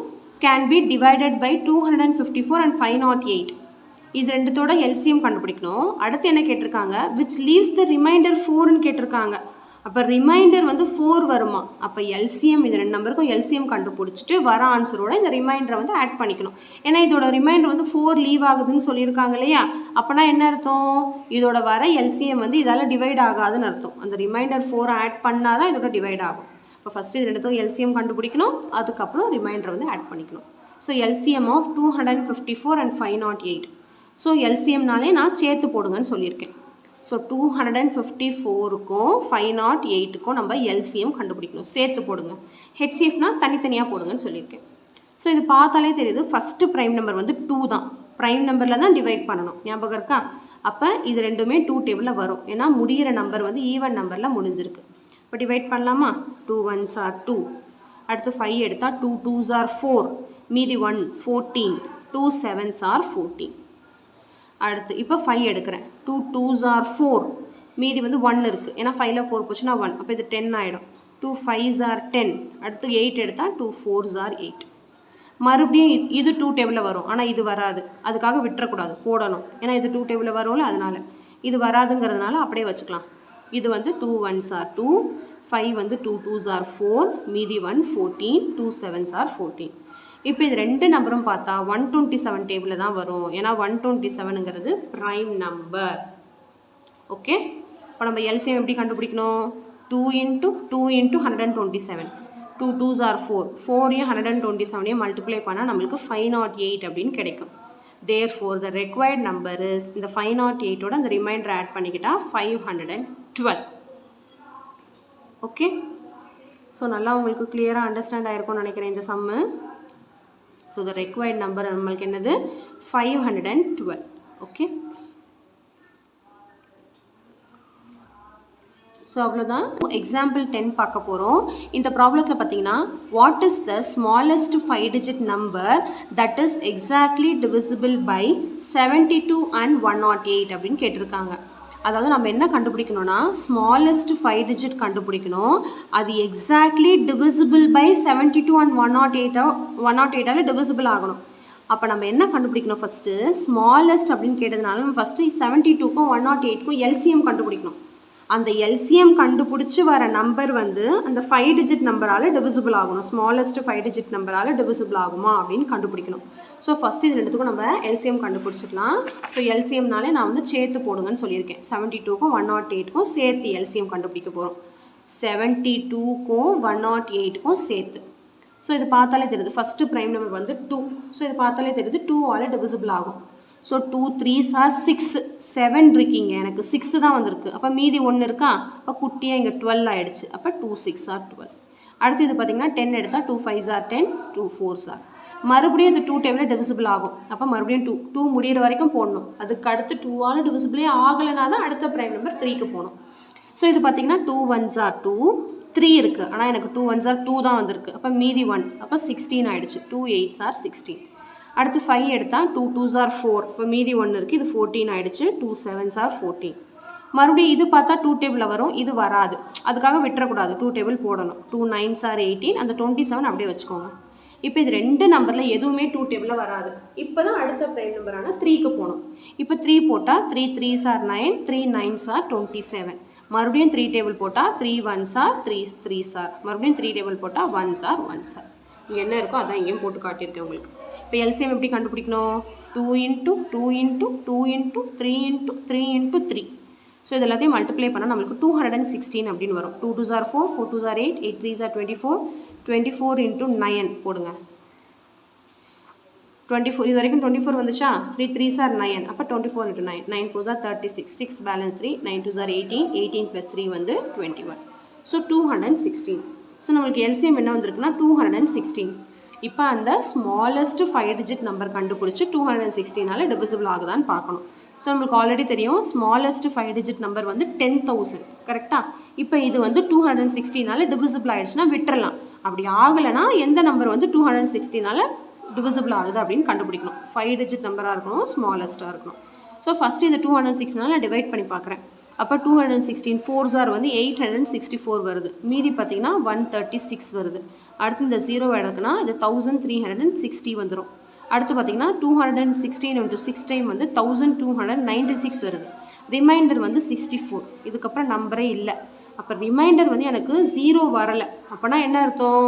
Can be divided by 254 and 508. இது ரெண்டுத்தோட LCM கண்டுபிடிக்கணும். அடுத்து என்ன கேட்டிருக்காங்க? விச் லீவ்ஸ் த ரிமைண்டர் 4ன்னு கேட்டிருக்காங்க. அப்போ ரிமைண்டர் வந்து 4 வருமா? அப்போ LCM இது ரெண்டு நம்பருக்கும் LCM கண்டுபிடிச்சிட்டு வர ஆன்சரோட இந்த ரிமைண்டரை வந்து ஆட் பண்ணிக்கணும். ஏன்னா இதோட ரிமைண்டர் வந்து 4 லீவ் ஆகுதுன்னு சொல்லியிருக்காங்க இல்லையா? அப்போனா என்ன அர்த்தம்? இதோட வர LCM வந்து இதால் டிவைட் ஆகாதுன்னு அர்த்தம். அந்த ரிமைண்டர் 4 ஆட் பண்ணால் தான் இதோட டிவைட் ஆகும். இப்போ ஃபஸ்ட்டு இது ரெண்டுத்துக்கும் LCM கண்டுபிடிக்கணும், அதுக்கப்புறம் ரிமைண்டரை வந்து ஆட் பண்ணிக்கணும். So LCM of 254 and 508. So LCMனாலே நான் சேர்த்து போடுங்கன்னு சொல்லியிருக்கேன். ஸோ 254க்கும் 508க்கும் நம்ம LCM கண்டுபிடிக்கணும், சேர்த்து போடுங்க. HCFனா தனித்தனியாக போடுங்கன்னு சொல்லியிருக்கேன். ஸோ இது பார்த்தாலே தெரியுது, ஃபஸ்ட்டு ப்ரைம் நம்பர் வந்து 2 தான். ப்ரைம் நம்பரில் தான் டிவைட் பண்ணணும், ஞாபகம் இருக்கா? அப்போ இது ரெண்டுமே 2 டேபிளில் வரும். ஏன்னா முடிகிற நம்பர் வந்து ஈவன் நம்பரில் முடிஞ்சிருக்கு. இப்போ டிவைட் பண்ணலாமா? 2 1s are 2. அடுத்து 5 எடுத்தால் 2 2s are 4, மீதி 1 14, 2 7s are 14. அடுத்து இப்போ 5 எடுக்கிறேன். 2 2s are 4, மீதி வந்து 1 இருக்குது. ஏன்னா 5ல் 4 போச்சுன்னா 1, அப்போ இது 10 ஆகிடும். 2 5s are 10. அடுத்து 8 எடுத்தால் 2 4s are 8. மறுபடியும் இது 2 டேபிளில் வரும், ஆனால் இது வராது. அதுக்காக விட்டுறக்கூடாது, போடணும். ஏன்னா இது 2 டேபிளில் வரும்ல, அதனால் இது வராதுங்கிறதுனால அப்படியே வச்சுக்கலாம். இது வந்து 2 1s are 2, 5 வந்து 2 2s are 4, மீதி 1 14, 2 7s are 14. இப்போ இது ரெண்டு நம்பரும் பார்த்தா 127 டேபிளில் தான் வரும். ஏன்னா 127ங்கிறது ப்ரைம் நம்பர். ஓகே, இப்போ நம்ம LCM எப்படி கண்டுபிடிக்கணும்? 2 into 2 into 127. 2 2s are 4, 4ஐயும் 127ஐயும் multiply பண்ணால் நம்மளுக்கு 508 அப்படின்னு கிடைக்கும். Therefore the required number is, இந்த 508ஓட அந்த ரிமைண்டர் ஆட் பண்ணிக்கிட்டா 512. ஓகே, ஸோ நல்லா உங்களுக்கு கிளியராக அண்டர்ஸ்டாண்ட் ஆகிருக்கும்னு நினைக்கிறேன் இந்த sum. So the required number நம்மளுக்கு என்னது? 512. ஓகே, ஸோ அவ்வளோதான். எக்ஸாம்பிள் 10 பார்க்க போகிறோம். இந்த ப்ராப்ளத்தில் பார்த்தீங்கன்னா what is the smallest 5 digit number that is exactly divisible by 72 and 108 அப்படின்னு கேட்டிருக்காங்க. அதாவது நம்ம என்ன கண்டுபிடிக்கணும்னா ஸ்மாலஸ்ட் 5 digit கண்டுபிடிக்கணும். அது எக்ஸாக்ட்லி டிவிசிபிள் பை 72 and 108ஆல் டிவிசிபிள் ஆகணும். அப்போ நம்ம என்ன கண்டுபிடிக்கணும்? ஃபஸ்ட்டு ஸ்மாலஸ்ட் அப்படின்னு கேட்டதுனால நம்ம ஃபஸ்ட்டு 72க்கும் 108க்கும் LCM கண்டுபிடிக்கணும். அந்த LCM கண்டுபிடிச்சி வர நம்பர் வந்து அந்த 5 digit நம்பரால் டிவிசிபிள் ஆகணும். ஸ்மாலஸ்ட் 5 digit நம்பரால் டிவிசிபிள் ஆகுமா அப்படின்னு கண்டுபிடிக்கணும். ஸோ ஃபஸ்ட்டு இது ரெண்டுத்துக்கும் நம்ம LCM கண்டுபிடிச்சிக்கலாம். ஸோ LCMனாலே நான் வந்து சேர்த்து போடுங்கன்னு சொல்லியிருக்கேன். 72க்கும் 108க்கும் சேர்த்து LCM கண்டுபிடிக்க போகிறோம். 72க்கும் 108க்கும் சேர்த்து. ஸோ இது பார்த்தாலே தெரியுது, ஃபஸ்ட்டு ப்ரைம் நம்பர் வந்து 2. ஸோ இது பார்த்தாலே தெரியுது 2ஆல் டிவிசிபிள் ஆகும். ஸோ 2 3s are 6 7 இருக்கீங்க, எனக்கு 6 தான் வந்திருக்கு. அப்போ மீதி 1 இருக்கா, அப்போ குட்டியாக இங்கே 12 ஆகிடுச்சு. அப்போ 2 6 are 12. அடுத்து இது பார்த்திங்கன்னா 10 எடுத்தால் 2 5s are 10, 2 4s are. மறுபடியும் இது 2 டேபிளில் டிவிசிபிள் ஆகும். அப்போ மறுபடியும் 2 முடிகிற வரைக்கும் போடணும். அதுக்கு அடுத்து 2ஆல் டிவிசிபிளே ஆகலைனா தான் அடுத்த ப்ரைம் நம்பர் 3க்கு போகணும். ஸோ இது பார்த்திங்கன்னா 2 1s are 2, 3 இருக்குது, ஆனால் எனக்கு 2 1s are 2 தான் வந்திருக்கு. அப்போ மீதி 1, அப்போ 16 ஆகிடுச்சு. 2 8s are 16. அடுத்து 5 எடுத்தால் 2 2s are 4, இப்போ மீதி 1 இருக்குது, இது 14 ஆகிடுச்சு. 2 7s are 14. மறுபடியும் இது பார்த்தா 2 டேபிளில் வரும், இது வராது. அதுக்காக விட்டுறக்கூடாது, 2 டேபிள் போடணும். 2 9s are 18, அந்த 27 அப்படியே வச்சுக்கோங்க. இப்போ இது 2 நம்பரில் எதுவுமே 2 டேபிளில் வராது. இப்போ தான் அடுத்த ப்ரைம் நம்பரான 3க்கு போகணும். இப்போ 3 போட்டால் 3 3s are 9, 3 9s are 27. மறுபடியும் 3 டேபிள் போட்டால் 3 1s are 3 3s are. மறுபடியும் 3 டேபிள் போட்டால் 1s are 1s are. இங்கே என்ன இருக்கோ அதான் இங்கேயும் போட்டு காட்டியிருக்கேன் உங்களுக்கு. இப்போ எல்சிஎம் எப்படி கண்டுபிடிக்கணும்? 2 into 2 into 2 into 3 into 3 into 3. So இது எல்லாத்தையும் மல்டிப்ளை பண்ணால் நம்மளுக்கு 216 அப்படின்னு வரும். 2 2s are 4, 4 2s are 8, 8 3s are 24, 24 into 9 போடுங்க. 24 இது வரைக்கும் 24 வந்துச்சா? 3 3s are 9, அப்போ 24 into 9, 9 4s are 36, 6 balance 3, 9 2s are 18, 18 plus 3 வந்து 21. ஸோ 216. ஸோ நம்மளுக்கு எல்சிஎம் என்ன வந்திருக்குன்னா 216. இப்போ அந்த ஸ்மாலஸ்ட் 5 டிஜிட் நம்பர் கண்டுபிடிச்சி 216ஆல் டிவிசிபிள் ஆகுதான்னு பார்க்கணும். ஸோ நம்மளுக்கு ஆல்ரெடி தெரியும் ஸ்மாலஸ்ட் 5 டிஜிட் நம்பர் வந்து 10,000, கரெக்டாக? இப்போ இது வந்து 216ஆல் டிவிசிபிள் ஆகிடுச்சுன்னா விட்டுறலாம். அப்படி ஆகலைன்னா எந்த நம்பர் வந்து 216ஆல் டிவிசிபிள் ஆகுது அப்படின்னு கண்டுபிடிக்கணும். 5 டிஜிட் நம்பராக இருக்கணும், ஸ்மாலஸ்ட்டாக இருக்கணும். ஸோ ஃபஸ்ட்டு இது 216ஆல் டிவைட் பண்ணி பார்க்குறேன். அப்போ 216 4s are வந்து 864 வருது. மீதி பார்த்திங்கன்னா 136 வருது. அடுத்து இந்த 0 எடுக்குன்னா இது 1360 வந்துடும். அடுத்து பார்த்திங்கன்னா 216 into 6 டைம் வந்து 1296 வருது. ரிமைண்டர் வந்து 64. இதுக்கப்புறம் நம்பரே இல்லை. அப்போ ரிமைண்டர் வந்து எனக்கு 0 வரலை. அப்போனா என்ன அர்த்தம்?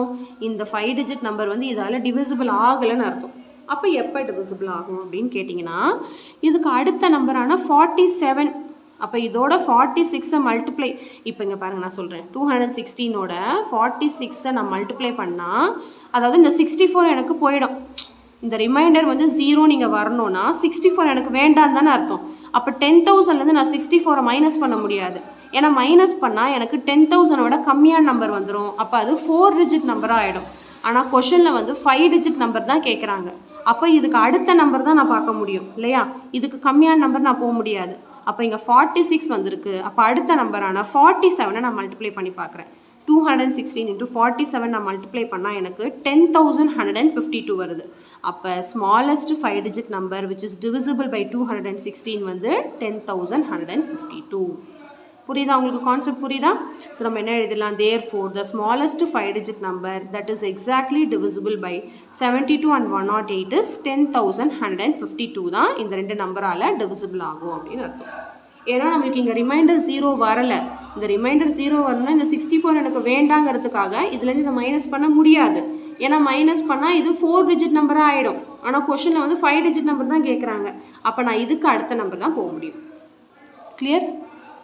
இந்த 5 டிஜிட் நம்பர் வந்து இதால் டிவிசிபிள் ஆகலைன்னு அர்த்தம். அப்போ எப்போ டிவிசிபிள் ஆகும் அப்படின்னு கேட்டிங்கன்னா இதுக்கு அடுத்த நம்பரான 47. அப்போ இதோட 46 மல்டிப்ளை, இப்போ இங்கே பாருங்கள் நான் சொல்கிறேன், 216ஓட 46 நான் மல்டிப்ளை பண்ணால் அதாவது இந்த 64 எனக்கு போயிடும். இந்த ரிமைண்டர் வந்து 0 நீங்கள் வரணும்னா 64 எனக்கு வேண்டான்னு தானே அர்த்தம். அப்போ 10,000லேருந்து நான் 64 மைனஸ் பண்ண முடியாது. ஏன்னா மைனஸ் பண்ணால் எனக்கு 10,000ஓட கம்மியான நம்பர் வந்துடும். அப்போ அது 4 டிஜிட் நம்பராக ஆகிடும். ஆனால் கொஷனில் வந்து 5 டிஜிட் நம்பர் தான் கேட்குறாங்க. அப்போ இதுக்கு அடுத்த நம்பர் தான் நான் பார்க்க முடியும் இல்லையா? இதுக்கு கம்மியான நம்பர் நான் போக முடியாது. அப்போ இங்கே 46 வந்திருக்கு. அப்போ அடுத்த நம்பரான 47 நான் மல்டிப்ளை பண்ணி பார்க்குறேன். 216 into 47 நான் மல்டிப்ளை பண்ணால் எனக்கு 10,152 வருது. அப்போ smallest 5 digit number which is divisible by 216 வந்து 10,152. புரியுதா உங்களுக்கு? கான்செப்ட் புரியுதா? ஸோ நம்ம என்ன எழுதலாம்? therefore the smallest 5 digit number that is exactly divisible by 72 and 108 is 10,152 தான் இந்த ரெண்டு நம்பரால் டிவிசிபிள் ஆகும் அப்படின்னு அர்த்தம். ஏன்னா நம்மளுக்கு இங்கே ரிமைண்டர் 0 வரலை. இந்த ரிமைண்டர் 0 வரணும்னா இந்த 64 எனக்கு வேண்டாங்கிறதுக்காக இதுலேருந்து இதை மைனஸ் பண்ண முடியாது. ஏன்னா மைனஸ் பண்ணால் இது 4 டிஜிட் நம்பராக ஆகிடும். ஆனால் கொஷனில் வந்து 5 டிஜிட் நம்பர் தான் கேட்குறாங்க. அப்போ நான் இதுக்கு அடுத்த நம்பர் தான் போக முடியும். கிளியர்?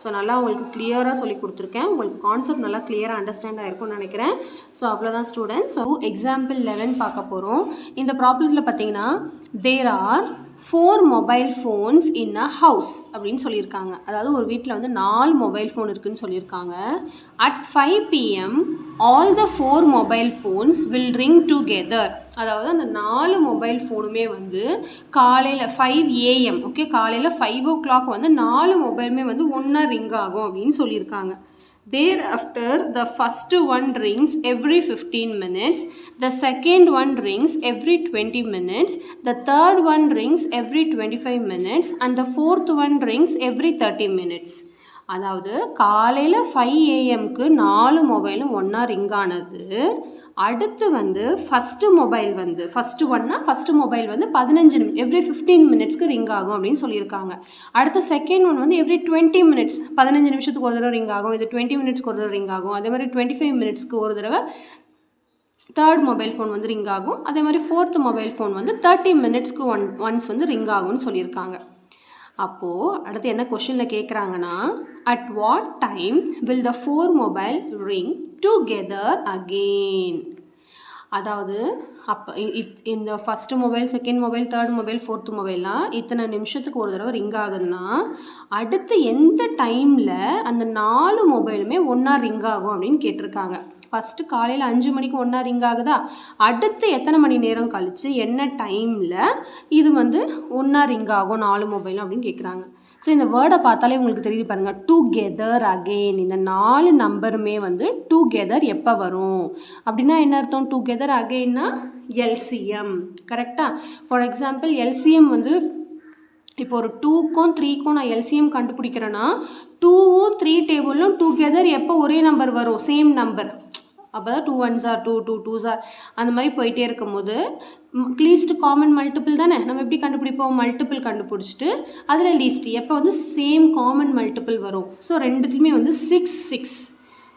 ஸோ நல்லா உங்களுக்கு கிளியராக சொல்லி கொடுத்துருக்கேன். உங்களுக்கு கான்செப்ட் நல்லா கிளியராக அண்டர்ஸ்டாண்ட் ஆகிருக்கும்னு நினைக்கிறேன். ஸோ அவ்வளோதான் ஸ்டூடெண்ட்ஸ். ஸோ எக்ஸாம்பிள் 11 பார்க்க போகிறோம். இந்த ப்ராப்ளத்தில் பார்த்தீங்கன்னா there are 4 mobile phones in a house அப்படின்னு சொல்லியிருக்காங்க. அதாவது ஒரு வீட்டில் வந்து 4 மொபைல் ஃபோன் இருக்குதுன்னு சொல்லியிருக்காங்க. At 5 PM all the 4 mobile phones will ring together. அதாவது அந்த 4 மொபைல் ஃபோனுமே வந்து காலையில் 5 AM ஓகே, காலையில் 5 o'clock வந்து 4 மொபைலுமே வந்து ஒன்றா ரிங் ஆகும் அப்படின்னு சொல்லியிருக்காங்க. Thereafter, the first one rings every 15 minutes, the second one rings every 20 minutes, the third one rings every 25 minutes, and the fourth one rings every 30 minutes. அதாவது காலையில் 5 AMக்கு 4 மொபைலும் ஒன்றா ரிங் ஆனது. அடுத்து வந்து ஃபஸ்ட்டு மொபைல் வந்து ஃபஸ்ட்டு மொபைல் வந்து 15 நிமிஷம் எவ்ரி 15 மினிட்ஸ்க்கு ரிங் ஆகும் அப்படின்னு சொல்லியிருக்காங்க. அடுத்த செகண்ட் ஒன் வந்து எவ்ரி 20 மினிட்ஸ் 15 நிமிஷத்துக்கு ஒரு தடவை ரிங் ஆகும். இது 20 மினிட்ஸ்க்கு ஒரு தடவை ரிங் ஆகும். அதே மாதிரி 25 மினிட்ஸ்க்கு ஒரு தடவை தேர்ட் மொபைல் ஃபோன் வந்து ரிங் ஆகும். அதே மாதிரி ஃபோர்த் மொபைல் ஃபோன் வந்து 30 மினிட்ஸ்க்கு ஒன்ஸ் வந்து ரிங் ஆகும்னு சொல்லியிருக்காங்க. அப்போது அடுத்து என்ன கொஷனில் கேட்குறாங்கன்னா at what time will the 4 mobile ring together again. அதாவது அப்போ இந்த first mobile, second mobile, third mobile, fourth மொபைல்லாம் இத்தனை நிமிஷத்துக்கு ஒரு தடவை ரிங் ஆகுதுன்னா அடுத்து எந்த டைமில் அந்த 4 மொபைலுமே ஒன்றா ரிங் ஆகும் அப்படின்னு கேட்டிருக்காங்க. ஃபஸ்ட்டு காலையில் 5 மணிக்கு ஒன்றா ரிங் ஆகுதா, அடுத்து எத்தனை மணி நேரம் கழித்து என்ன டைமில் இது வந்து ஒன்றா ரிங் ஆகும் 4 மொபைலும் அப்படின்னு கேட்குறாங்க. ஸோ இந்த வேர்டை பார்த்தாலே உங்களுக்கு தெரியுது பாருங்கள், டுகெதர் அகெயின். இந்த 4 நம்பருமே வந்து டுகெதர் எப்போ வரும் அப்படின்னா என்ன அர்த்தம்? டுகெதர் அகெயின்னா எல்சிஎம். கரெக்டாக? ஃபார் எக்ஸாம்பிள் எல்சிஎம் வந்து இப்போ ஒரு 2க்கும் 3க்கும் நான் எல்சிஎம் கண்டுபிடிக்கிறேன்னா 2வும் 3 டேபிளும் டுகெதர் எப்போ ஒரே நம்பர் வரும்? Same number. அப்போ தான் 2 1s are 2, 2 2s are அந்த மாதிரி போயிட்டே இருக்கும்போது லீஸ்ட் காமன் மல்டிபிள் தானே, நம்ம எப்படி கண்டுபிடிப்போம்? மல்டிபிள் கண்டுபிடிச்சிட்டு அதில் லீஸ்ட் எப்போ வந்து சேம் காமன் மல்டிபிள் வரும். ஸோ ரெண்டுத்துலையுமே வந்து 6 6.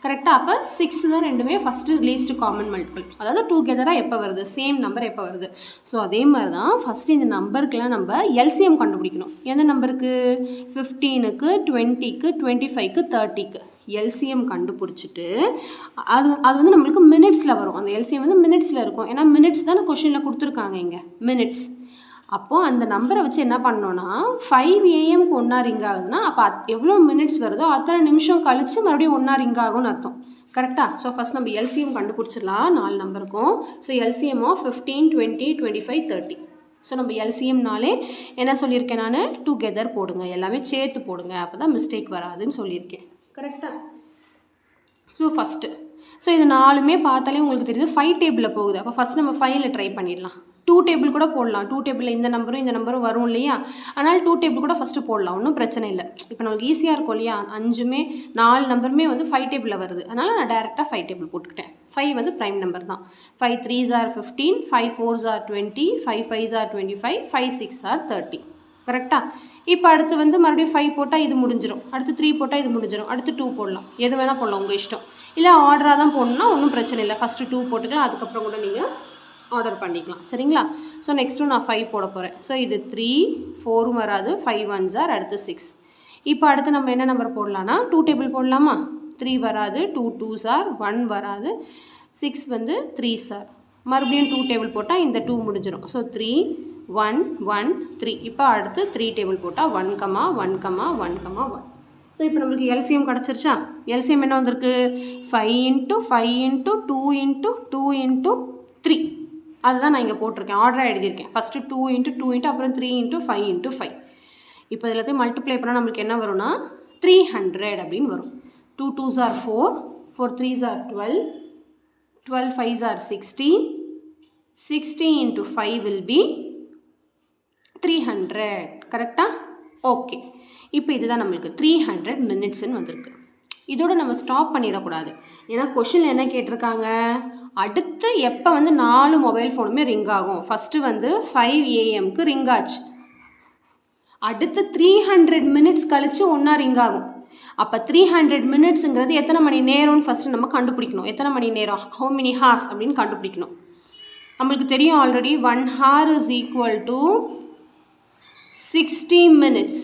கரெக்டாக? அப்போ 6 தான் ரெண்டுமே ஃபஸ்ட்டு லீஸ்ட் காமன் மல்டிபிள். அதாவது டுகெதராக எப்போ வருது, சேம் நம்பர் எப்போ வருது. ஸோ அதே மாதிரி தான் ஃபஸ்ட்டு இந்த நம்பருக்கெலாம் நம்ம எல்சிஎம் கண்டுபிடிக்கணும். எந்த நம்பருக்கு? 15க்கு, 20க்கு, 25க்கு, 30க்கு எல்சிஎம் கண்டுபிடிச்சிட்டு அது வந்து நம்மளுக்கு மினிட்ஸில் வரும். அந்த எல்சிஎம் வந்து மினிட்ஸில் இருக்கும். ஏன்னா மினிட்ஸ் தானே கொஷினில் கொடுத்துருக்காங்க, இங்கே மினிட்ஸ். அப்போது அந்த நம்பரை வச்சு என்ன பண்ணோன்னா 5 AM ஒன்றா ரிங் ஆகுதுன்னா அப்போ எவ்வளோ மினிட்ஸ் வருதோ அத்தனை நிமிஷம் கழித்து மறுபடியும் ஒன்றா ரிங் ஆகும்னு அர்த்தம். கரெக்டாக? ஸோ ஃபஸ்ட் நம்ம எல்சிஎம் கண்டுபிடிச்சிடலாம் 4 நம்பருக்கும். So LCM of 15, 20, 25, 30. ஸோ நம்ம எல்சிஎம்னாலே என்ன சொல்லியிருக்கேன் நான்? டுகெதர் போடுங்க, எல்லாமே சேர்த்து போடுங்க, அப்போ தான் மிஸ்டேக் வராதுன்னு சொல்லியிருக்கேன். கரெக்டாக? ஸோ ஃபஸ்ட்டு ஸோ இது 4மே பார்த்தாலே உங்களுக்கு தெரியுது 5 டேபிளில் போகுது. அப்போ ஃபஸ்ட் நம்ம 5ல் ட்ரை பண்ணிடலாம். 2 டேபிள் கூட போடலாம். 2 டேபிளில் இந்த நம்பரும் வரும் இல்லையா, அதனால் 2 டேபிள் கூட ஃபஸ்ட்டு போடலாம், ஒன்றும் பிரச்சனை இல்லை. இப்போ நம்மளுக்கு ஈஸியாக இருக்கும் இல்லையா, 4 நம்பருமே வந்து 5 டேபிளில் வருது, அதனால் நான் டேரெக்டாக 5 டேபிள் போட்டுக்கிட்டேன். 5 வந்து ப்ரைம் நம்பர் தான். 5 3s are 15, 5 4s are 20, 5 5s are 25, 5 6s are 30. கரெக்டாக? இப்போ அடுத்து வந்து மறுபடியும் 5 போட்டால் இது முடிஞ்சிடும், அடுத்து 3 போட்டால் இது முடிஞ்சிடும், அடுத்து 2 போடலாம், எது வேணால் போடலாம், உங்கள் இஷ்டம். இல்லை ஆர்டராக தான் போடணும்னா ஒன்றும் பிரச்சனை இல்லை, ஃபஸ்ட்டு 2 போட்டுக்கலாம், அதுக்கப்புறம் கூட நீங்கள் ஆர்டர் பண்ணிக்கலாம். சரிங்களா? ஸோ நெக்ஸ்ட்டு நான் 5 போட போகிறேன். ஸோ இது 3, 4ம் வராது, 5 1s are, அடுத்து 6. இப்போ அடுத்து நம்ம என்ன நம்பர் போடலான்னா 2 டேபிள் போடலாமா? 3 வராது, 2 2s are, 1 வராது, 6 வந்து 3s are. மறுபடியும் 2 டேபிள் போட்டால் இந்த 2 முடிஞ்சிடும். ஸோ 3 1 1 3. இப்போ அடுத்து 3 டேபிள் போட்டால் 1 1 1 1. ஸோ இப்போ நம்மளுக்கு எல்சிஎம் கிடச்சிருச்சா? எல்சிஎம் என்ன வந்திருக்கு? 5 × 5 × 2 × 2 × 3. அதுதான் நான் இங்கே போட்டிருக்கேன், ஆர்டராக எழுதியிருக்கேன். ஃபஸ்ட்டு 2 × 2 × அப்புறம் 3 × 5 × 5. இப்போ எல்லாத்தையும் மல்டிப்ளை பண்ணால் நம்மளுக்கு என்ன வரும்னா 300 அப்படின்னு வரும். 2 2s are 4, 4 3s are 12, 12 5s are 60, 60 × 5 will be 300. கரெக்டாக? ஓகே. இப்போ இதுதான் நம்மளுக்கு 300 மினிட்ஸ்ன்னு வந்திருக்கு. இதோட நம்ம ஸ்டாப் பண்ணிடக்கூடாது, ஏன்னா கொஷினில் என்ன கேட்டிருக்காங்க, அடுத்து எப்போ வந்து 4 மொபைல் ஃபோனுமே ரிங் ஆகும். ஃபஸ்ட்டு வந்து 5 AM ரிங் ஆச்சு, அடுத்து 300 மினிட்ஸ் கழித்து ஒன்றா ரிங் ஆகும். அப்போ 300 மினிட்ஸுங்கிறது எத்தனை மணி நேரம்னு ஃபஸ்ட்டு நம்ம கண்டுபிடிக்கணும். எத்தனை மணி நேரம், how many hours அப்படின்னு கண்டுபிடிக்கணும். நம்மளுக்கு தெரியும் already 1 hour is equal to 60 minutes.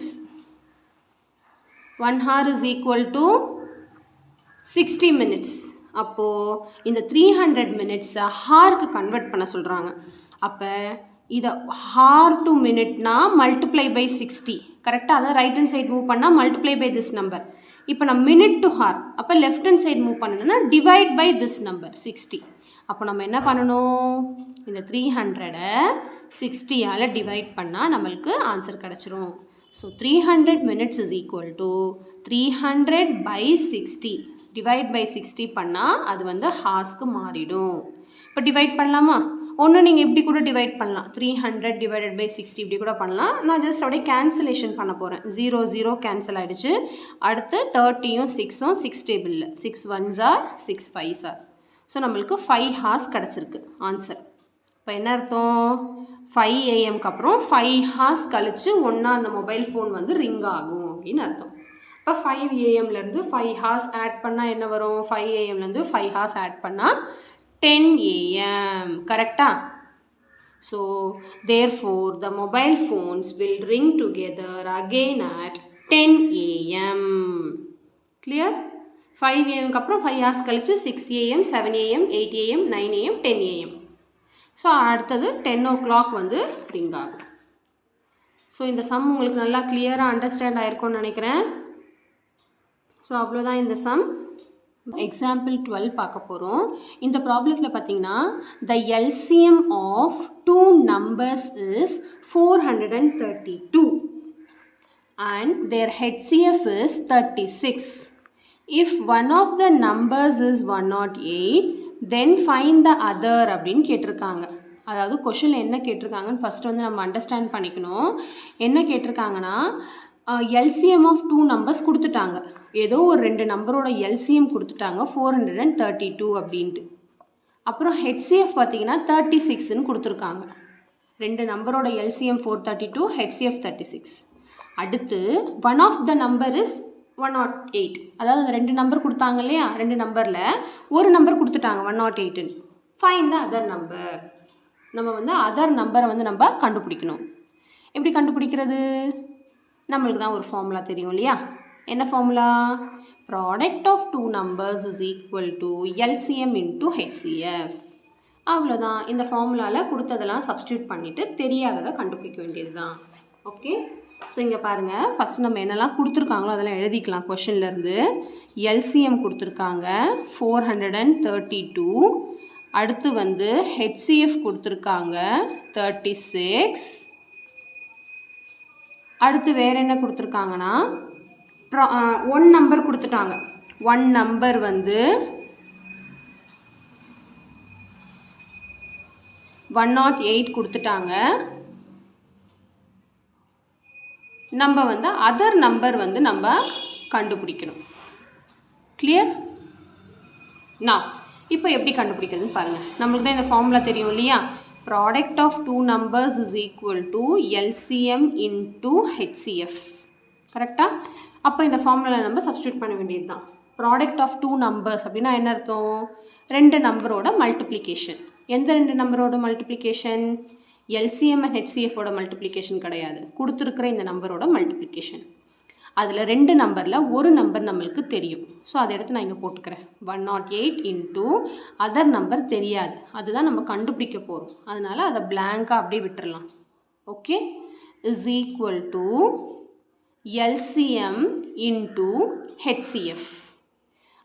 1 hour is equal to 60 minutes. அப்போது இந்த 300 மினிட்ஸை ஹாருக்கு கன்வெர்ட் பண்ண சொல்கிறாங்க. அப்போ இதை ஹார் டு மினிட்னா மல்டிப்ளை பை 60. கரெக்டாக? அதை ரைட் ஹேண்ட் சைட் மூவ் பண்ணால் மல்டிப்ளை பை திஸ் நம்பர். இப்போ நான் மினிட் டு ஹார், அப்போ லெஃப்ட் ஹேண்ட் சைட் மூவ் பண்ணணும்னா டிவைட் பை திஸ் நம்பர் 60. அப்போ நம்ம என்ன பண்ணணும், இந்த 300-ஐ 60ஆல் டிவைட் பண்ணால் நம்மளுக்கு ஆன்சர் கிடச்சிரும். So 300 minutes is equal to 300 by 60. Divide by 60 பண்ணால் அது வந்து ஹார்ஸ்க்கு மாறிடும். இப்போ டிவைட் பண்ணலாமா? ஒன்று நீங்கள் இப்படி கூட டிவைட் பண்ணலாம், 300 divided by 60 இப்படி கூட பண்ணலாம். நான் ஜஸ்ட் அப்படியே கேன்சலேஷன் பண்ண போகிறேன். 0 0 கேன்சல் ஆகிடுச்சு. அடுத்து 30யும் 6ம் 6 டேபிளில் 6 1s are, 6 5s are. So நம்மளுக்கு 5 hours கிடச்சிருக்கு ஆன்சர். இப்போ என்ன அர்த்தம், 5 AM அப்புறம் 5 hours கழித்து ஒன்றா அந்த மொபைல் ஃபோன் வந்து ரிங் ஆகும் அப்படின்னு அர்த்தம். இப்போ 5 AM-லேருந்து 5 hours ஆட் பண்ணால் என்ன வரும், 5 AM-லேருந்து 5 hours ஆட் பண்ணால் 10 AM. கரெக்டா? So therefore the mobile phones will ring together again at 10 AM. Clear? 5 AM அப்புறம் 5 hours கழிச்சு 6 AM, 7 AM, 8 AM, 9 AM, 10 AM. So அடுத்தது 10 o'clock வந்து ரிங் ஆகும். ஸோ இந்த சம் உங்களுக்கு நல்லா கிளியராக அண்டர்ஸ்டாண்ட் ஆகிருக்கும்னு நினைக்கிறேன். ஸோ அவ்வளோதான் இந்த சம். எக்ஸாம்பிள் 12 பார்க்க போகிறோம். இந்த ப்ராப்ளத்தில் பார்த்தீங்கன்னா the LCM of 2 numbers is 432 and their HCF is 36. If one of the numbers is 108, then find the other அப்படின்னு கேட்டிருக்காங்க. அதாவது கொஷினில் என்ன கேட்டிருக்காங்கன்னு ஃபஸ்ட்டு வந்து நம்ம அண்டர்ஸ்டாண்ட் பண்ணிக்கணும். என்ன கேட்டிருக்காங்கன்னா எல்சிஎம் ஆஃப் 2 numbers கொடுத்துட்டாங்க. ஏதோ ஒரு 2 நம்பரோட எல்சிஎம் கொடுத்துட்டாங்க 432 அப்படின்ட்டு. அப்புறம் ஹெச்சிஎஃப் பார்த்தீங்கன்னா 36ன்னு கொடுத்துருக்காங்க. 2 நம்பரோட எல்சிஎம் 432, ஹெச்சிஎஃப் 36. அடுத்து one of the number is 108. அதாவது அந்த 2 நம்பர் கொடுத்தாங்க இல்லையா, 2 நம்பரில் ஒரு நம்பர் கொடுத்துட்டாங்க 108ன்னு. Find the other number. நம்ம வந்து அதர் நம்பரை வந்து நம்ம கண்டுபிடிக்கணும். எப்படி கண்டுபிடிக்கிறது? நம்மளுக்கு தான் ஒரு ஃபார்முலா தெரியும் இல்லையா. என்ன formula? Product of 2 numbers is equal to LCM into HCF. அவ்வளோதான். இந்த ஃபார்முலாவில் கொடுத்ததெல்லாம் சப்ஸ்டியூட் பண்ணிவிட்டு தெரியாததை கண்டுபிடிக்க வேண்டியது தான். ஓகே. ஸோ இங்கே பாருங்கள், ஃபஸ்ட் நம்ம என்னெல்லாம் கொடுத்துருக்காங்களோ அதெல்லாம் எழுதிக்கலாம். கொஷின்லேருந்து எல்சிஎம் கொடுத்துருக்காங்க 432. அடுத்து வந்து ஹெச்சிஎஃப் கொடுத்துருக்காங்க 36. அடுத்து வேறு என்ன கொடுத்துருக்காங்கன்னா 1 நம்பர் கொடுத்துட்டாங்க. 1 நம்பர் வந்து 108 கொடுத்துட்டாங்க. நம்ம வந்து அதர் நம்பர் வந்து நம்ம கண்டுபிடிக்கணும். கிளியர்? நான் இப்போ எப்படி கண்டுபிடிக்கிறதுன்னு பாருங்கள். நம்மளுக்கு தான் இந்த ஃபார்முலா தெரியும் இல்லையா. Product of 2 numbers is equal to LCM into HCF. கரெக்டாக? அப்போ இந்த ஃபார்முலாவில் நம்ம சப்ஸ்டியூட் பண்ண வேண்டியது தான். ப்ராடக்ட் ஆஃப் 2 numbers அப்படின்னா என்ன அர்த்தம்? 2 நம்பரோட மல்டிப்ளிகேஷன். எந்த 2 நம்பரோட மல்டிப்ளிகேஷன்? எல்சிஎம் அண்ட் ஹெச்சிஎஃபோட மல்டிப்ளிகேஷன் கிடையாது, கொடுத்துருக்கிற இந்த நம்பரோட மல்டிப்ளிகேஷன். அதில் 2 நம்பரில் ஒரு நம்பர் நம்மளுக்கு தெரியும். ஸோ அதை எடுத்து நான் இங்கே போட்டுக்கிறேன். 108 இன்ட்டு அதர் நம்பர் தெரியாது, அதுதான் நம்ம கண்டுபிடிக்க போகிறோம். அதனால் அதை பிளாங்காக அப்படியே விட்டுறலாம். Okay. Is equal to LCM into HCF.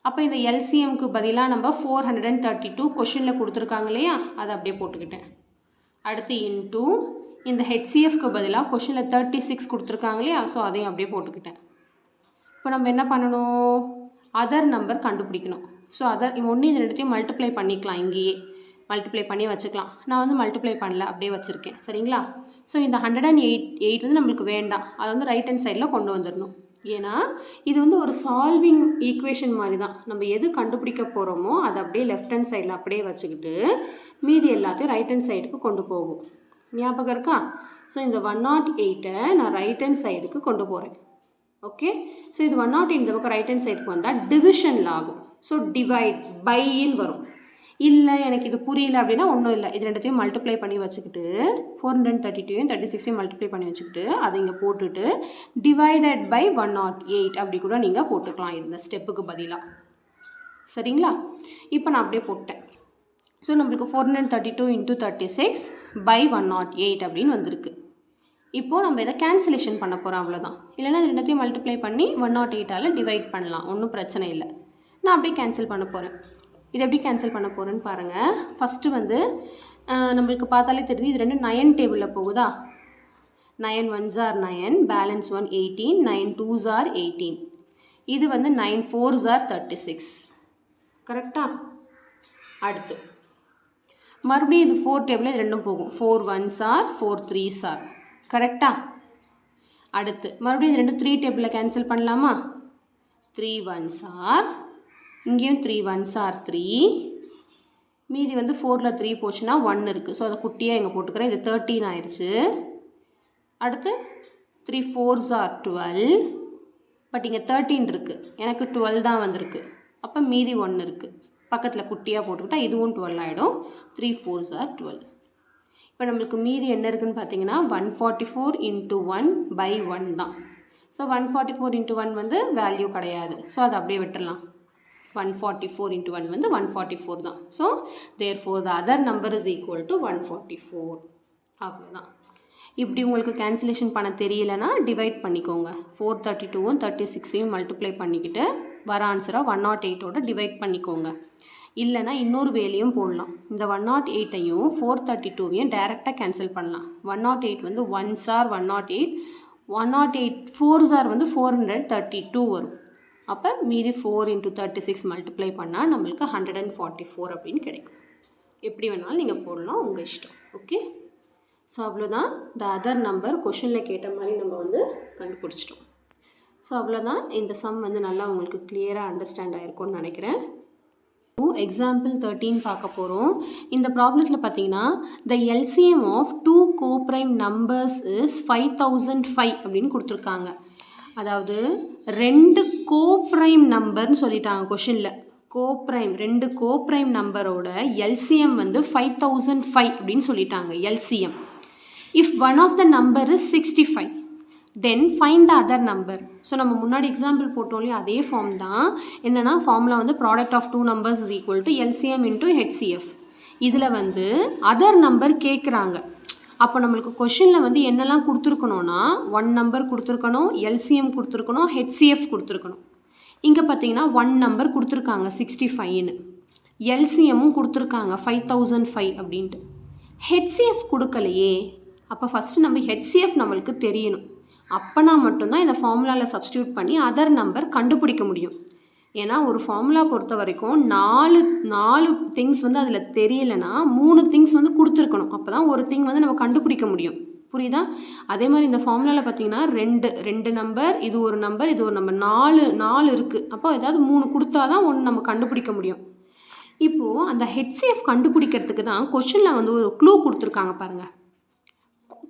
அப்போ இந்த எல்சிஎம்க்கு பதிலாக நம்ம 432 கொஷினில் கொடுத்துருக்காங்க இல்லையா, அதை அப்படியே போட்டுக்கிட்டேன். அடுத்து இன்ட்டு இந்த ஹெச்சிஎஃப்க்கு பதிலாக கொஷினில் 36 கொடுத்துருக்காங்க இல்லையா, ஸோ அதையும் அப்படியே போட்டுக்கிட்டேன். இப்போ நம்ம என்ன பண்ணணும்? அதர் நம்பர் கண்டுபிடிக்கணும். ஸோ அதர் ஒன்று இது ரெண்டுத்தையும் மல்டிப்ளை பண்ணிக்கலாம். இங்கேயே மல்டிப்ளை பண்ணி வச்சுக்கலாம். நான் வந்து மல்டிப்ளை பண்ணல, அப்படியே வச்சுருக்கேன். சரிங்களா? ஸோ இந்த 108 வந்து நம்மளுக்கு வேண்டாம், அதை வந்து ரைட் ஹேண்ட் சைடில் கொண்டு வந்துடணும். ஏன்னா இது வந்து ஒரு சால்விங் ஈக்குவேஷன் மாதிரி தான். நம்ம எது கண்டுபிடிக்க போகிறோமோ அதை அப்படியே லெஃப்ட் ஹேண்ட் சைடில் அப்படியே வச்சுக்கிட்டு மீதி எல்லாத்தையும் ரைட் ஹேண்ட் சைடுக்கு கொண்டு போகும். ஞாபகம் இருக்கா? ஸோ இந்த 108 நான் ரைட் ஹேண்ட் சைடுக்கு கொண்டு போகிறேன். ஓகே. ஸோ இது 108 இந்த பக்கம் ரைட் ஹேண்ட் சைடுக்கு வந்தால் டிவிஷனில் ஆகும். ஸோ டிவைட் பைன்னு வரும். இல்லை எனக்கு இது புரியல அப்படின்னா ஒன்றும் இல்லை, இது ரெண்டுத்தையும் மல்டிப்ளை பண்ணி வச்சுக்கிட்டு 432யும் 36யும் மல்டிப்ளை பண்ணி வச்சுக்கிட்டு அதை இங்கே போட்டுட்டு டிவைடட் பை 108 அப்படி கூட நீங்கள் போட்டுக்கலாம் இந்த ஸ்டெப்புக்கு பதிலாக. சரிங்களா? இப்போ நான் அப்படியே போட்டேன். ஸோ நம்மளுக்கு 432 இன்ட்டு 36 பை 108 அப்படின்னு வந்திருக்கு. இப்போது நம்ம இதை கேன்சலேஷன் பண்ண போகிறோம், அவ்வளோதான். இல்லைன்னா இது ரெண்டுத்தையும் மல்டிப்ளை பண்ணி 108ஆல் டிவைட் பண்ணலாம், ஒன்றும் பிரச்சனை இல்லை. நான் அப்படியே கேன்சல் பண்ண போகிறேன். இது எப்படி கேன்சல் பண்ண போகிறேன்னு பாருங்கள். ஃபஸ்ட்டு வந்து நம்மளுக்கு பார்த்தாலே தெரியுது, இது 2 9 டேபிளில் போகுதா. 9 1s are 9, balance 1 18, 9 2s are 18. இது வந்து 9 4s are 36. கரெக்டாக? அடுத்து மறுபடியும் இது 4 டேபிளில் இது ரெண்டும் போகும். 4 1s are 4 3s are. கரெக்டாக? அடுத்து மறுபடியும் இது 2 3 டேபிளில் கேன்சல் பண்ணலாமா? 3 1s are, இங்கேயும் 3 1s are 3. மீதி வந்து 4ல் 3 போச்சுன்னா 1 இருக்குது. ஸோ அதை குட்டியாக இங்கே போட்டுக்கிறேன். இது 13 ஆயிடுச்சு. அடுத்து 3 4s are 12. பட் இங்கே 13 இருக்குது, எனக்கு 12 தான் வந்திருக்கு. அப்போ மீதி 1 இருக்குது, பக்கத்தில் குட்டியாக போட்டுக்கிட்டால் இதுவும் 12 ஆகிடும். 3 4s are 12. இப்போ நம்மளுக்கு மீதி என்ன இருக்குதுன்னு பார்த்தீங்கன்னா 144 இன்ட்டு 1 பை 1 தான். ஸோ 144 இன்ட்டு 1 வந்து வேல்யூ கிடையாது. ஸோ அதை அப்படியே விட்டுடலாம். 144 into 1 வந்து 144 தான். So therefore the other number is equal to 144. அவ்வளோதான். இப்படி உங்களுக்கு கேன்சலேஷன் பண்ண தெரியலனா டிவைட் பண்ணிக்கோங்க. 432வும் 36ஐயும் மல்டிப்ளை பண்ணிக்கிட்டு வர ஆன்சரை 108ஓட டிவைட் பண்ணிக்கோங்க. இல்லைனா இன்னொரு வேலையும் போடலாம். இந்த 108ஐயும் 432வையும் டைரெக்டாக கேன்சல் பண்ணலாம். 108 வந்து 1s are 108, 108 4s are வந்து 432 வரும். அப்போ மீதி 4 into 36 மல்டிப்ளை பண்ணால் நம்மளுக்கு 144 அப்படின்னு கிடைக்கும். எப்படி வேணாலும் நீங்கள் போடலாம், உங்கள் இஷ்டம். ஓகே, ஸோ அவ்வளோதான். த அதர் நம்பர் கொஷனில் கேட்ட மாதிரி நம்ம வந்து கண்டுபிடிச்சிட்டோம். ஸோ அவ்வளோதான். இந்த சம் வந்து நல்லா உங்களுக்கு கிளியராக அண்டர்ஸ்டாண்ட் ஆகிருக்கும்னு நினைக்கிறேன். எக்ஸாம்பிள் 13 பார்க்க போகிறோம். இந்த ப்ராப்ளத்தில் பார்த்தீங்கன்னா the LCM of 2 coprime numbers is 5005 அப்படின்னு கொடுத்துருக்காங்க. அதாவது 2 கோப்ரைம் நம்பர்னு சொல்லிட்டாங்க கொஷனில். கோப்ரைம் 2 கோப்ரைம் நம்பரோட எல்சிஎம் வந்து 5005 அப்படின்னு சொல்லிட்டாங்க. LCM if one of the number is 65 then find the other number. So நம்ம முன்னாடி எக்ஸாம்பிள் போட்டோம் இல்லையா, அதே ஃபார்ம் தான். என்னென்னா ஃபார்முலா வந்து product of 2 numbers is equal to LCM into HCF. இதில் வந்து அதர் நம்பர் கேட்குறாங்க. அப்போ நம்மளுக்கு கொஷனில் வந்து என்னெல்லாம் கொடுத்துருக்கணும்னா 1 number கொடுத்துருக்கணும், எல்சிஎம் கொடுத்துருக்கணும், ஹெச்சிஎஃப் கொடுத்துருக்கணும். இங்கே பார்த்தீங்கன்னா 1 number கொடுத்துருக்காங்க 65ன்னு, எல்சிஎம்மும் கொடுத்துருக்காங்க 5005 அப்படின்ட்டு. ஹெச்சிஎஃப் கொடுக்கலையே. அப்போ ஃபஸ்ட்டு நம்ம ஹெச்சிஎஃப் நம்மளுக்கு தெரியணும். அப்போனா மட்டும்தான் இந்த ஃபார்முலாவில் சப்ஸ்டியூட் பண்ணி அதர் நம்பர் கண்டுபிடிக்க முடியும். ஏன்னா ஒரு ஃபார்முலா பொறுத்த வரைக்கும் 4 திங்ஸ் வந்து அதில் தெரியலைன்னா 3 திங்ஸ் வந்து கொடுத்துருக்கணும். அப்போ தான் ஒரு திங் வந்து நம்ம கண்டுபிடிக்க முடியும். புரியுதா? அதே மாதிரி இந்த ஃபார்முலாவில் பார்த்தீங்கன்னா ரெண்டு நம்பர், இது ஒரு நம்பர், இது ஒரு நம்பர், 4 இருக்குது. அப்போ ஏதாவது 3 கொடுத்தா தான் ஒன்று நம்ம கண்டுபிடிக்க முடியும். இப்போது அந்த ஹெச்சிஎஃப் கண்டுபிடிக்கிறதுக்கு தான் கொஷனில் வந்து ஒரு க்ளூ கொடுத்துருக்காங்க பாருங்கள்.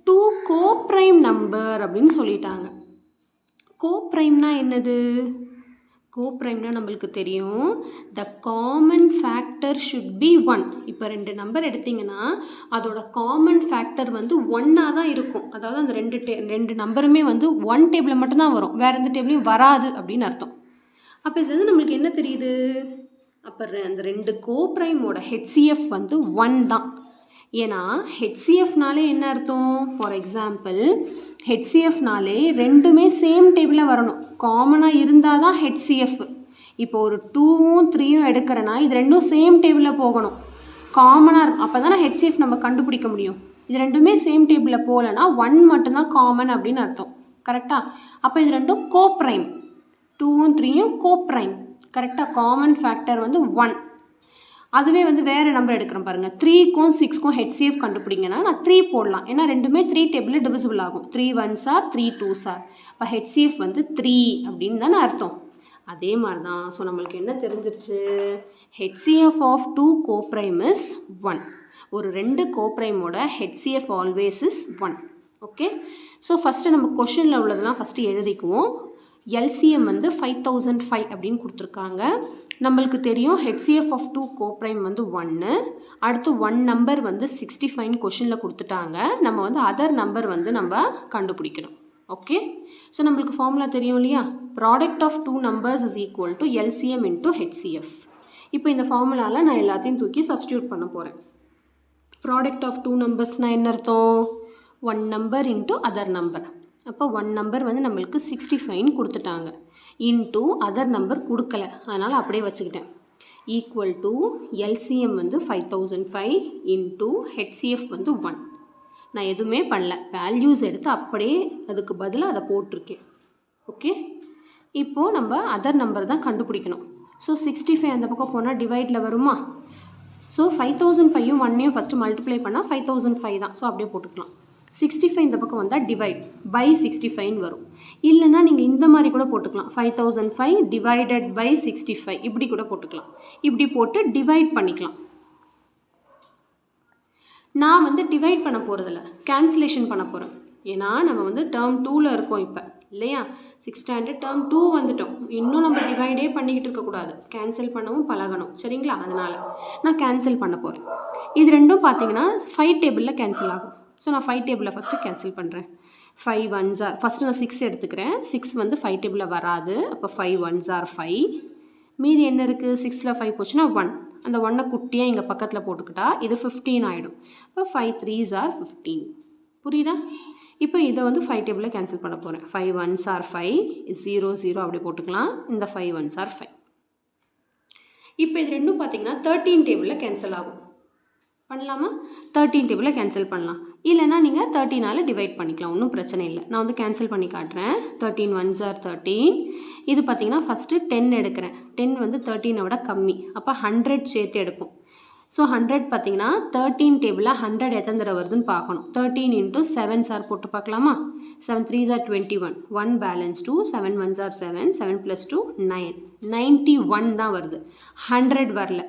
2 கோப்ரைம் நம்பர் அப்படின்னு சொல்லிட்டாங்க. கோப்ரைம்னா என்னது? கோப்ரைம்னா நம்மளுக்கு தெரியும், the common factor should be 1. இப்போ 2 நம்பர் எடுத்திங்கன்னா அதோட காமன் ஃபேக்டர் வந்து 1ஆக தான் இருக்கும். அதாவது அந்த ரெண்டு நம்பருமே வந்து 1 டேபிளில் மட்டும்தான் வரும், வேறு எந்த டேபிளையும் வராது அப்படின்னு அர்த்தம். அப்போ இதுலேருந்து நம்மளுக்கு என்ன தெரியுது? அப்போ அந்த 2 கோப்ரைமோட ஹெச்சிஎஃப் வந்து 1 தான். ஏன்னா ஹெச்சிஎஃப்னாலே என்ன அர்த்தம்? ஃபார் எக்ஸாம்பிள் ஹெச்சிஎஃப்னாலே ரெண்டுமே சேம் டேபிளில் வரணும், காமனாக இருந்தால் தான் ஹெச்சிஎஃப். இப்போ ஒரு 2வும் 3யும் எடுக்கிறேன்னா இது ரெண்டும் சேம் டேபிளில் போகணும், காமனாக இருக்கும். அப்போ தான் ஹெச்சிஎஃப் நம்ம கண்டுபிடிக்க முடியும். இது ரெண்டுமே சேம் டேபிளில் போகலைன்னா 1 மட்டும்தான் காமன் அப்படின்னு அர்த்தம். கரெக்டாக? அப்போ இது ரெண்டும் கோப்ரைம், 2வும் 3யும் கோப்ரைம். கரெக்டாக? காமன் ஃபேக்டர் வந்து 1. அதுவே வந்து வேறு நம்பர் எடுக்கிறேன் பாருங்கள், 3க்கும் 6க்கும் ஹெச்சிஎஃப் கண்டுபிடிங்கன்னா நான் 3 போடலாம். ஏன்னா ரெண்டுமே 3 டேபிளில் டிவிசிபிள் ஆகும். 3 1s are 3 2s are. இப்போ ஹெச்சிஎஃப் வந்து 3 அப்படின்னு தானே அர்த்தம். அதே மாதிரி தான். ஸோ நம்மளுக்கு என்ன தெரிஞ்சிருச்சு? HCF of 2 coprime is 1. ஒரு 2 கோப்ரைமோட HCF always is 1. Okay, so first நம்ம கொஷனில் உள்ளதெல்லாம் ஃபஸ்ட்டு எழுதிக்குவோம். எல்சிஎம் வந்து 5005 அப்படின்னு கொடுத்துருக்காங்க. நம்மளுக்கு தெரியும் ஹெச்சிஎஃப் ஆஃப் 2 கோப்ரைம் வந்து 1. அடுத்து 1 நம்பர் வந்து 65 கொஷனில் கொடுத்துட்டாங்க. நம்ம வந்து அதர் நம்பர் வந்து நம்ம கண்டுபிடிக்கணும். ஓகே, ஸோ நம்மளுக்கு ஃபார்முலா தெரியும் இல்லையா, product of 2 numbers is equal to LCM into HCF. இப்போ இந்த ஃபார்முலாவில் நான் எல்லாத்தையும் தூக்கி சப்ஸ்டியூட் பண்ண போகிறேன். ப்ராடக்ட் ஆஃப் 2 நம்பர்ஸ்னால் என்ன அர்த்தம்? 1 நம்பர் இன்ட்டு அதர் நம்பர். அப்போ 1 நம்பர் வந்து நம்மளுக்கு 65 கொடுத்துட்டாங்க, இன்ட்டு அதர் நம்பர் கொடுக்கல, அதனால் அப்படியே வச்சுக்கிட்டேன். ஈக்குவல் டு எல்சிஎம் வந்து 5005 இன்ட்டு ஹெச்சிஎஃப் வந்து 1. நான் எதுவுமே பண்ணல, வேல்யூஸ் எடுத்து அப்படியே அதுக்கு பதிலாக அதை போட்டிருக்கேன். ஓகே, இப்போது நம்ம அதர் நம்பர் தான் கண்டுபிடிக்கணும். ஸோ 65 அந்த பக்கம் போனால் டிவைடில் வருமா? ஸோ 5005யும் 1ஐயும் ஃபஸ்ட்டு மல்டிப்ளை பண்ணால் 5005 தான். ஸோ அப்படியே போட்டுக்கலாம். 65 இந்த பக்கம் வந்தால் டிவைட் பை 65 வரும். இல்லைன்னா நீங்கள் இந்த மாதிரி கூட போட்டுக்கலாம், 5005 டிவைடட் பை 65 இப்படி கூட போட்டுக்கலாம். இப்படி போட்டு டிவைட் பண்ணிக்கலாம். நான் வந்து டிவைட் பண்ண போகிறதில்ல, கேன்சலேஷன் பண்ண போகிறேன். ஏன்னா நம்ம வந்து டேர்ம் 2ல் இருக்கோம் இப்போ இல்லையா, 6th standard டேர்ம் 2 வந்துட்டோம். இன்னும் நம்ம டிவைடே பண்ணிக்கிட்டு இருக்கக்கூடாது, கேன்சல் பண்ணவும் பழகணும். சரிங்களா? அதனால் நான் கேன்சல் பண்ண போகிறேன். இது ரெண்டும் பார்த்தீங்கன்னா 5 டேபிளில் கேன்சல் ஆகும். ஸோ நான் 5 டேபிளில் ஃபஸ்ட்டு கேன்சல் பண்ணுறேன். 5 1s are, ஃபஸ்ட்டு நான் 6 எடுத்துக்கிறேன். 6 வந்து 5 டேபிளில் வராது. அப்போ 5 1s are 5. மீதி என்ன இருக்குது, 6ல் 5 போச்சுன்னா 1. அந்த 1 குட்டியாக இங்கே பக்கத்தில் போட்டுக்கிட்டா இது 15 ஆகிடும். இப்போ 5 3s are 15. புரியுதா? இப்போ இதை வந்து 5 டேபிளில் கேன்சல் பண்ண போகிறேன். 5 1s are 5, 0 0 அப்படி போட்டுக்கலாம். இந்த 5 1s are 5. இப்போ இது ரெண்டும் பார்த்தீங்கன்னா 13 டேபிளில் கேன்சல் ஆகும். பண்ணலாமா? 13 டேபிளில் கேன்சல் பண்ணலாம். இல்லைனா நீங்கள் 13ஆல் டிவைட் பண்ணிக்கலாம், ஒன்றும் பிரச்சனை இல்லை. நான் வந்து கேன்சல் பண்ணி காட்டுறேன். 13 1s are 13. இது பார்த்தீங்கன்னா ஃபஸ்ட்டு 10 எடுக்கிறேன். 10 வந்து 13 விட கம்மி, அப்போ 100 சேர்த்து எடுப்போம். ஸோ 100 பார்த்தீங்கன்னா 13 டேபிளில் 100 எத்தனை தடவை வருதுன்னு பார்க்கணும். 13 into 7 சார் போட்டு பார்க்கலாமா? 7 3s are 21, 1 balance 2, 7 1s are 7, 7 plus 2 9, 91 தான் வருது, 100 வரல.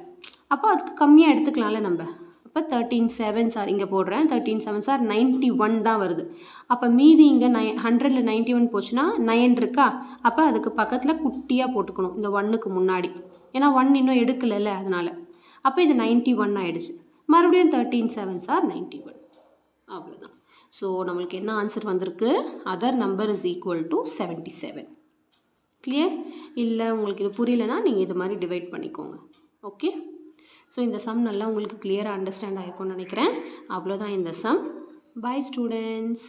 அப்போ அதுக்கு கம்மியாக எடுத்துக்கலாம்ல நம்ம. அப்போ 13 7s are இங்கே போடுறேன், 13 7s are 91 தான் வருது. அப்போ மீதி இங்கே 100ல் 91 போச்சுன்னா 9 இருக்கா? அப்போ அதுக்கு பக்கத்தில் குட்டியாக போட்டுக்கணும் இந்த 1க்கு முன்னாடி, ஏன்னா 1 இன்னும் எடுக்கலைல்ல அதனால். அப்போ இது 91 ஆகிடுச்சு. மறுபடியும் 13 7s are 91. அவ்வளோதான். ஸோ நம்மளுக்கு என்ன ஆன்சர் வந்திருக்கு? Other number is equal to 77. Clear? இல்லை உங்களுக்கு இது புரியலைன்னா நீங்கள் இது மாதிரி டிவைட் பண்ணிக்கோங்க. ஓகே. ஸோ இந்த சம் நல்லா உங்களுக்கு கிளியராக அண்டர்ஸ்டாண்ட் ஆகிருக்கும்னு நினைக்கிறேன். அவ்வளோதான் இந்த சம். By students.